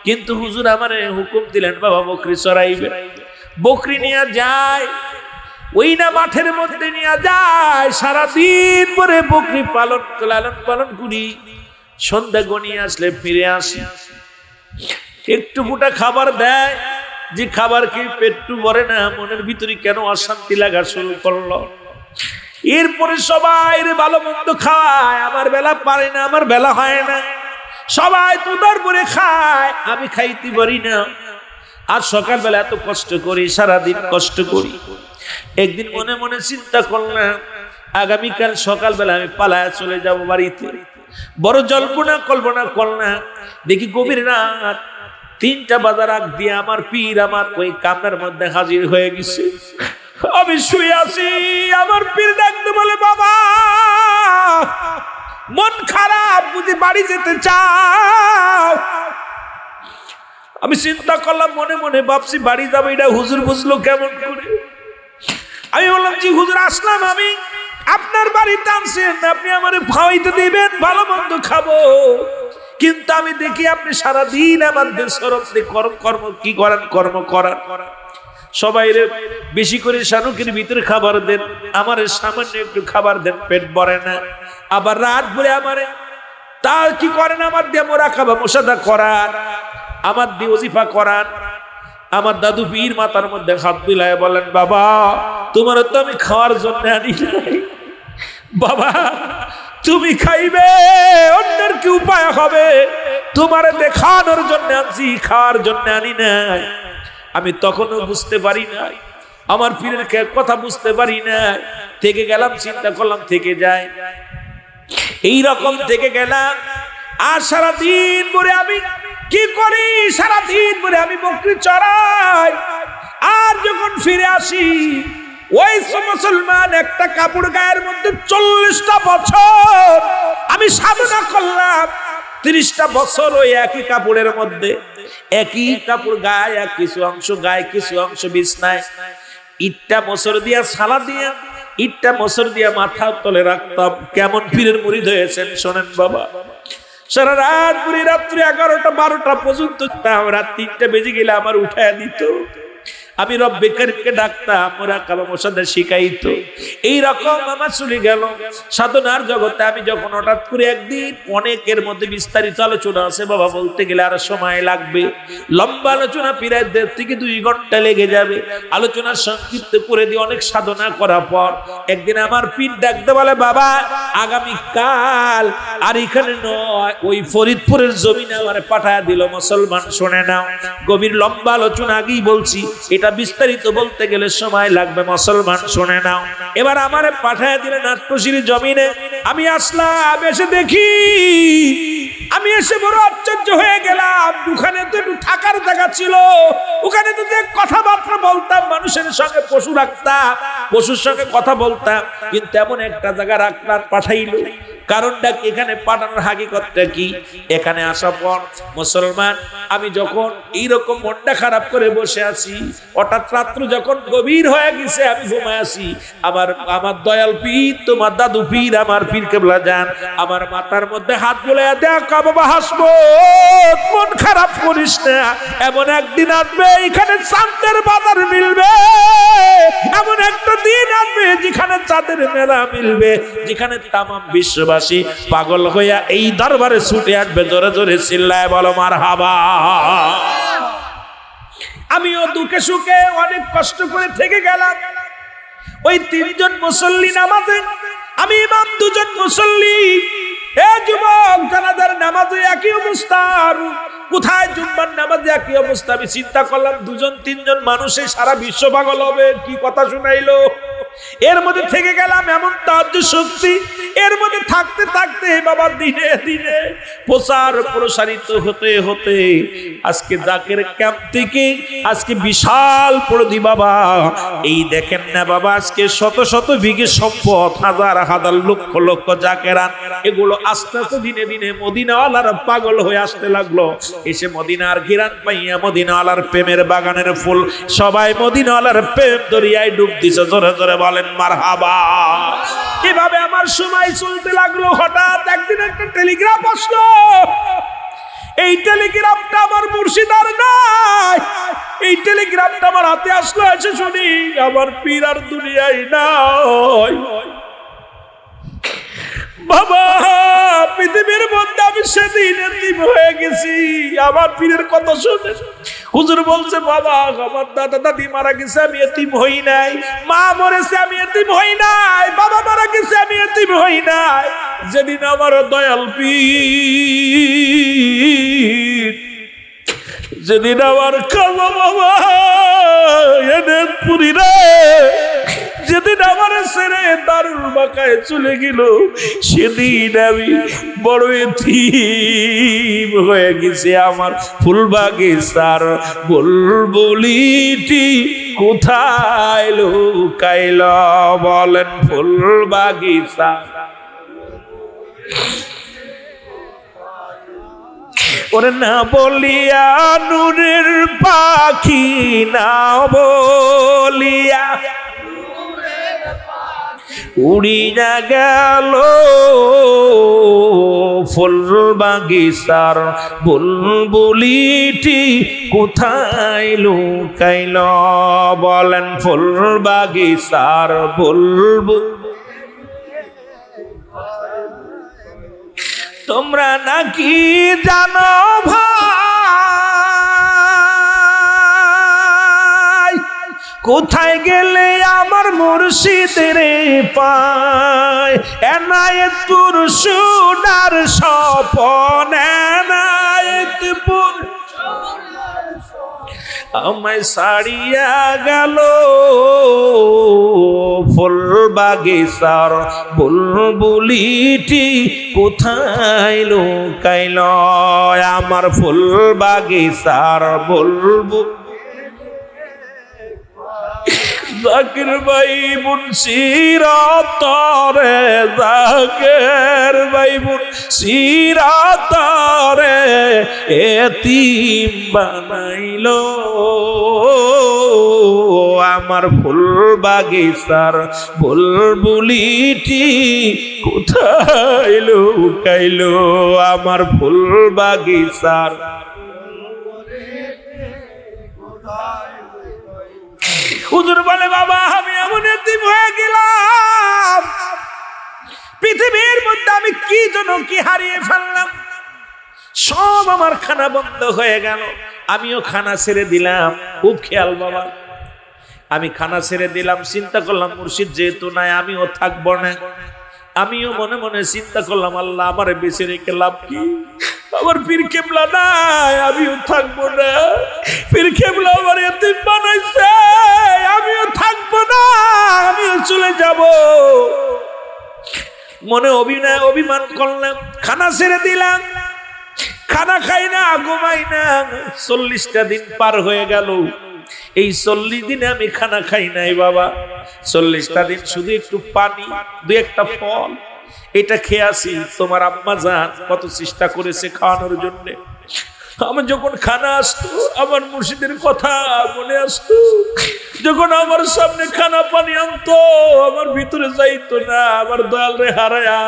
কিন্তু হুজুর আমারে হুকুম দিলেন, বাবা বকরি চড়াইবে। বকরি নিয়ে যায়, ওই না মাঠের মধ্যে নিয়ে যায়, সারাদিন পরে বকরি লালন পালন করি। সন্ধ্যা গনিয়ে আসলে ফিরে আসি, একটু ফুটা খাবার দেয়, যে খাবার কি পেটটু ভরে না, মনের ভিতরে কেন অশান্তি লাগা শুরু করলো। এরপরে সবাই ভালো মন্দ খায়, আমার বেলা পারে না, আমার বেলা হয় না। সবাই তোদার পরে খায়, আমি খাইতে পারি না। আর সকালবেলা এত কষ্ট করি, সারাদিন কষ্ট করি। একদিন মনে মনে চিন্তা করলাম, আগামীকাল সকালবেলা আমি পালায় চলে যাব বাড়িতে। বড় জল্পনা কল্পনা করলাম, দেখি গভীর রাত 3টা বাজার আগ দিয়ে আমার পীর আমার ওই কামরার মধ্যে হাজির হয়ে গেছে। আমি শুয়ে আছি, আমার পীর ডাকতে বলে, বাবা মন খারাপ, বুঝি বাড়ি যেতে চাও? আমি চিন্তা করলাম, মনে মনে ভাবছি বাড়ি যাবো, এটা হুজুর বুঝলো কেমন করে? আমি বললাম, জি হুজুর আসলাম, আমি আপনার বাড়িতে আনছেন, আপনি আমার খাওয়াইতে দিবেন, ভালো মন্দ খাবো। কিন্তু আমি দেখি আপনি সারাদিন আমাদের সরফে কর্ম কি করেন, কর্ম করার। সবাই বেশি করে শানুকের ভিতরে খাবার দেন, আমার সামান্য একটু খাবার দেন, পেট ভরে না। আবার রাত ভরে আমারে তার কি করেন, আমার দিয়ে মোরাকাবা মুশাহাদা করার, আমার দিয়ে ওজিফা করার। আমার দাদু পীর মাথার মধ্যে হাত বিলায় বলেন, বাবা তোমার তো আমি খাওয়ার জন্য আনি নাই, বাবা তুমি খাইবে, অন্যের কি উপায় হবে? তোমারে দেখানোর জন্য আনছি, খাওয়ার জন্য আনি নাই। আমি তখনও বুঝতে পারি না, আমার পীরের কথা বুঝতে পারি না। থেকে গেলাম, চিন্তা করলাম থেকে যায়, এই রকম থেকে গেলাম। আর সারাদিন পরে আমি কি করি, সারাদিন পরে আমি বকরি চড়াই। আর যখন ফিরে আসি, ওই মুসলমান একটা কাপড় গায়ের মধ্যে 40টা বছর আমি সাধনা করলাম, 30টা বছর ওই একই কাপড়ের মধ্যে, একই কাপড় গায়ে, কিছু অংশ গায়ে, কিছু অংশ বিছনায়। ইটটা মোচর দিয়া, সালা দিয়া, ইটটা মোচর দিয়া মাথার তলে রাখতাম। কেমন পীরের মুরিদ হয়েছেন শোনেন বাবা। সারা রাত পুরি, রাত্রি 11টা 12টা পর্যন্ত, রাত 3টা বেজে গেলে আমার উঠায় দিত। আমি রব্বে কারীমকে ডাকতাম, মোরাকাবা মুশাহাদা শিখাইতো। এই রকম আমার চলে গেল সাধনার জগতে। আমি যখন হঠাৎ করে একদিন, অনেকের মধ্যে বিস্তারিত আলোচনা আছে বাবা, বলতে গেলে আরো সময় লাগবে, লম্বা আলোচনা, প্রায় 1.5 থেকে 2 ঘন্টা লেগে যাবে। আলোচনা সংক্ষিপ্ত করে দিয়ে অনেক সাধনা করার পর একদিন আমার পীর ডাকতে বলে, বাবা আগামীকাল আর এখানে নয়, ওই ফরিদপুরের জমিনে আমারে পাঠায় দিল। মুসলমান শুনে নাও, গভীর লম্বা আলোচনা আগেই বলছি, এটা বিস্তারিত বলতে গেলে সময় লাগবে। মুসলমান শুনে নাও, এবার আমারে পাঠায় দিলেন নাট্যশির জমিনে। আমি আসলাম, এসে দেখি, আমি এসে বড় আশ্চর্য হয়ে গেলাম। ওখানে তো একটু থাকার জায়গা ছিল, ওখানে তো যে কথাবার্তা বলতাম, মানুষের সঙ্গে পশু রাখতাম, পশুর সঙ্গে কথা বলতাম, কিন্তু এমন একটা জায়গা রাখলাম, পাঠাইলো। কারণটা কি, এখানে পাঠানোর হাকিকতটা কি? এখানে আসার পর মুসলমান, আমি যখন এইরকম মনটা খারাপ করে বসে আছি, হঠাৎ রাত্র যখন গভীর হয়ে গেছে, আমি ঘুমায় আছি, আমার দয়াল পীর, তোমার দাদু পীর, আমার পীর কেবলা যান আমার মাথার মধ্যে হাত বুলাইয়া দেখ, বাবা হাসবো, মন খারাপ করিস না, এমন একদিন আসবে এখানে চাঁদের বাজার মিলবে, এমন একটা দিন আসবে যেখানে চাঁদের মেলা মিলবে, যেখানে তামাম বিশ্ববাসী পাগল হইয়া এই দরবারে ছুটে আসবে। জোরে জোরে চিল্লায় বলো মারহাবা। আমিও দুঃখে সুখে অনেক কষ্ট করে থেকে গেলাম। ওই 3 জন মুসল্লি নামাজে, আমি ইমাম, 2 জন মুসল্লি। এ যুবক, জানাজার নামাজে একই অবস্থা। কোথায় জুম্মার নামাজে একই অবস্থা। আমি চিন্তা করলাম 2-3 মানুষে সারা বিশ্ব পাগল হবে, কি কথা শুনাইলো। এর মধ্যে থেকে গেলাম, এমন তাজ্জুদ শক্তি। এর মধ্যে থাকতে থাকতে বাবা দিনে দিনে প্রচার প্রসারিত হতে হতে আজকে জাকের ক্যাম্প থেকে আজকে বিশাল প্রদি বাবা। এই দেখেন না বাবা, আজকে শত শত বিঘে সম্পদ, হাজার হাজার লক্ষ লক্ষ জাকেরান, এগুলো আস্তে আস্তে দিনে দিনে মদিনাওয়ালার পাগল হয়ে আসতে লাগলো। এসে মদিনার ঘিরান পাইয়া মদিনাওয়ালার প্রেমের বাগানের ফুল সবাই মদিনাওয়ালার প্রেম দরিয়ায় ডুব দিছে। জোরে জোরে বলেন মারহাবা। কিভাবে আমার সময় চলতে লাগলো, হঠাৎ একদিন একটা টেলিগ্রাম আসলো। এই টেলিগ্রামটা আমার মুর্শিদার নাই, এই টেলিগ্রামটা আমার হাতে আসলো। এসে শুনি আমার পীর আর দুনিয়ায় নাই। বাবা পৃথিবীর মধ্যে আমি সেদিন এতিম হয়ে গেছি। আমার পীরের কথা শুনে হুজুর বলছে, বাবা আমার দাদা দাদি মারা গেছে, আমি এতিম হই নাই। মা মরেছে, আমি এতিম হই নাই। বাবা মারা গেছে, আমি এতিম হই নাই। যেদিন আমার দয়াল পীর, যেদিন আমার খাওয়া বাবা এনে পুরি রে, যেদিন আমার ছেড়ে দারুল বাঁকায় চলে গেল, সেদিন আমি বড় এতিম হয়ে গেছি। আমার ফুল বাগিচার বুলবুলিটি কোথায় লুকাইল, বলেন ফুল বাগিচা। ওরে না বলিয়া নূরের পাখি, না বলিয়া উড়িয়া গেল ফুল বাগিচার বুলবুলিটি কোথায় লুকাইল, বলেন ফুল বাগিচার বুলবুল। তোমরা নাকি জানো ভাই, কোথায় গেলে আমার মুর্শিদের পায়। এনায়েতপুর সোনার স্বপন, এনায়েতপুর আমায় ছাড়িয়া গেল ফুল বাগিচার বুলবুলিটি কোথায় লুকাইল, আমার ফুল বাগিচার বুলবুল। জাকির ভাই মুন্সিরাতরে, জাকির ভাই মুন্সিরাতরে এতিম বানাইলো, আমার ফুল বাগিচার বুলবুলিটি কোথায় লুকাইলো, আমার ফুল বাগিচার। হুজুর বলে, বাবা আমি এমন এতিম হয়ে গেলাম, পৃথিবীর মধ্যে আমি কি জন্য কি হারিয়ে ফেললাম। সব আমার খানা বন্ধ হয়ে গেল, আমিও খানা ছেড়ে দিলাম। খুব খেয়াল বাবা, আমি খানা ছেড়ে দিলাম। চিন্তা করলাম মুর্শিদ যেহেতু নাই, আমিও থাকবো না। আমিও মনে মনে চিন্তা করলাম, আল্লাহ আমার বেঁচে রেখে লাভ কি, আমার পীর কেবলা নাই, আমিও থাকবো না। পীর কেবলা আমার এতিম বানাইছে, আমিও থাকবো না, আমিও চলে যাব। মনে অভিমান করলাম, খানা ছেড়ে দিলাম। খানা খাই না, ঘুমাই না। 40টা দিন পার হয়ে গেল। এই 40 দিনে আমি খানা খাই নাই বাবা। 40টা দিন শুধু একটু পানি, 2-1টা ফল, এটা খেয়ে আসি। তোমার আম্মা জান কত চেষ্টা করেছে খাওয়ানোর জন্য। আমার যখন খানা আসতো, আমার মুর্শিদের কথা মনে আসতো। যখন আমার সামনে খানা পানি আনতো, আমার ভিতরে যাইতো না। আমার দয়াল রে হারায়া,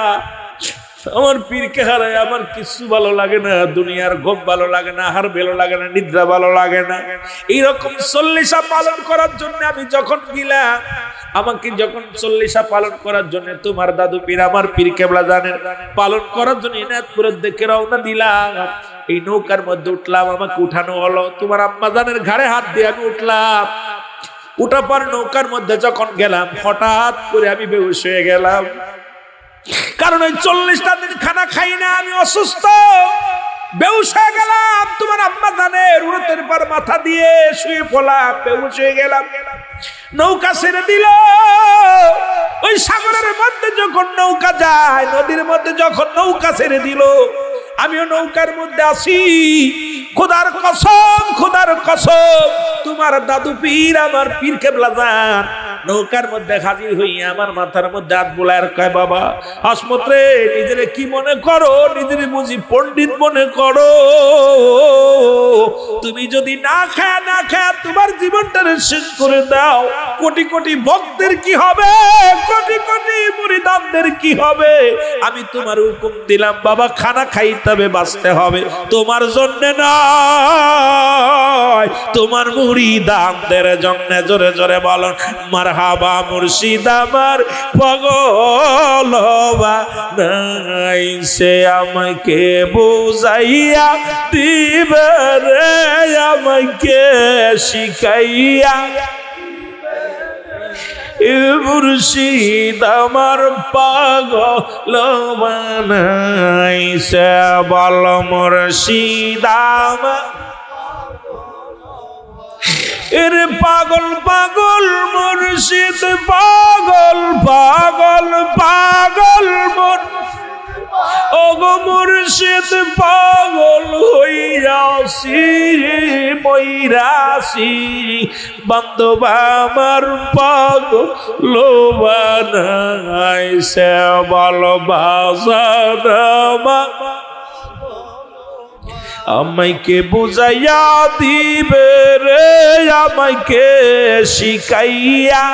আমার পীরকে হারায় আমার কিছু ভালো লাগে না। দুনিয়ার ঘুম ভালো লাগে না, আহার ভালো লাগে না, নিদ্রা ভালো লাগে না। এইরকম 40 পালন করার জন্য আমি যখন গেলাম, আমাকে যখন 40 পালন করার জন্য তোমার দাদু পীর আমার পীর কেবলা জানেন পালন করার জন্য এনায়েতপুরের দিকে রওনা দিলাম। এই নৌকার মধ্যে উঠলাম, আমাকে উঠানো হলো। তোমার আম্মা জানের ঘাড়ে হাত দিয়ে আমি উঠলাম। উঠার পর নৌকার মধ্যে যখন গেলাম, হঠাৎ করে আমি বেহুশ হয়ে গেলাম। কারণ ওই 40টা দিন খানা খাই না, আমি অসুস্থ। বেহুশ হয়ে গেলাম, তোমার আম্মা জানের উরতের পর মাথা দিয়ে শুয়ে পড়লাম, বেহুশ হয়ে গেলাম। নৌকা ছেড়ে দিল, ওই সাগরের মধ্যে যখন নৌকা যায়, নদীর মধ্যে যখন নৌকা ছেড়ে দিল, আমিও নৌকার মধ্যে আসি। খোদার কসম, খোদার কসম, তোমার দাদু পীর, আমার পীর কেবলা জান নৌকার মধ্যে হাজির হইয়া আমার মাথার মধ্যে হাত বুলায় কয়, বাবা হাসমত রে, নিজেরে কি মনে করো? নিজেরে বুঝি পণ্ডিত মনে করো? তুমি যদি না খায় না খায় তোমার জীবনটা শেষ করে দাও, কোটি কোটি ভক্তের কি হবে? কোটি কোটি মুরিদানদের কি হবে? আমি তোমার হুকুম দিলাম বাবা, খানা খাইতে হবে, বাঁচতে হবে, তোমার জন্য নয়, তোমার মুরিদানদের জন্য। জোরে জোরে বলুন মারহাবা। মুর্শিদ আমার পাগল বানাইছে, আমাকে বুঝাইয়া দিবে রে, আমাকে শিখাইয়া। মুর্শিদ আমার পাগল বানাইছে, বল মুর্শিদ আমার এর পাগল পাগল মুর্শিদ পাগল পাগল পাগল ওগো মুর্শিদ পাগল হইয়াছি মইরাছি, বান্ধব আমার পাগল বানাইছে, বল বাজার আমার আমাইকে বুঝাইয়া দিবে রে, আমাইকে শিখাইয়া।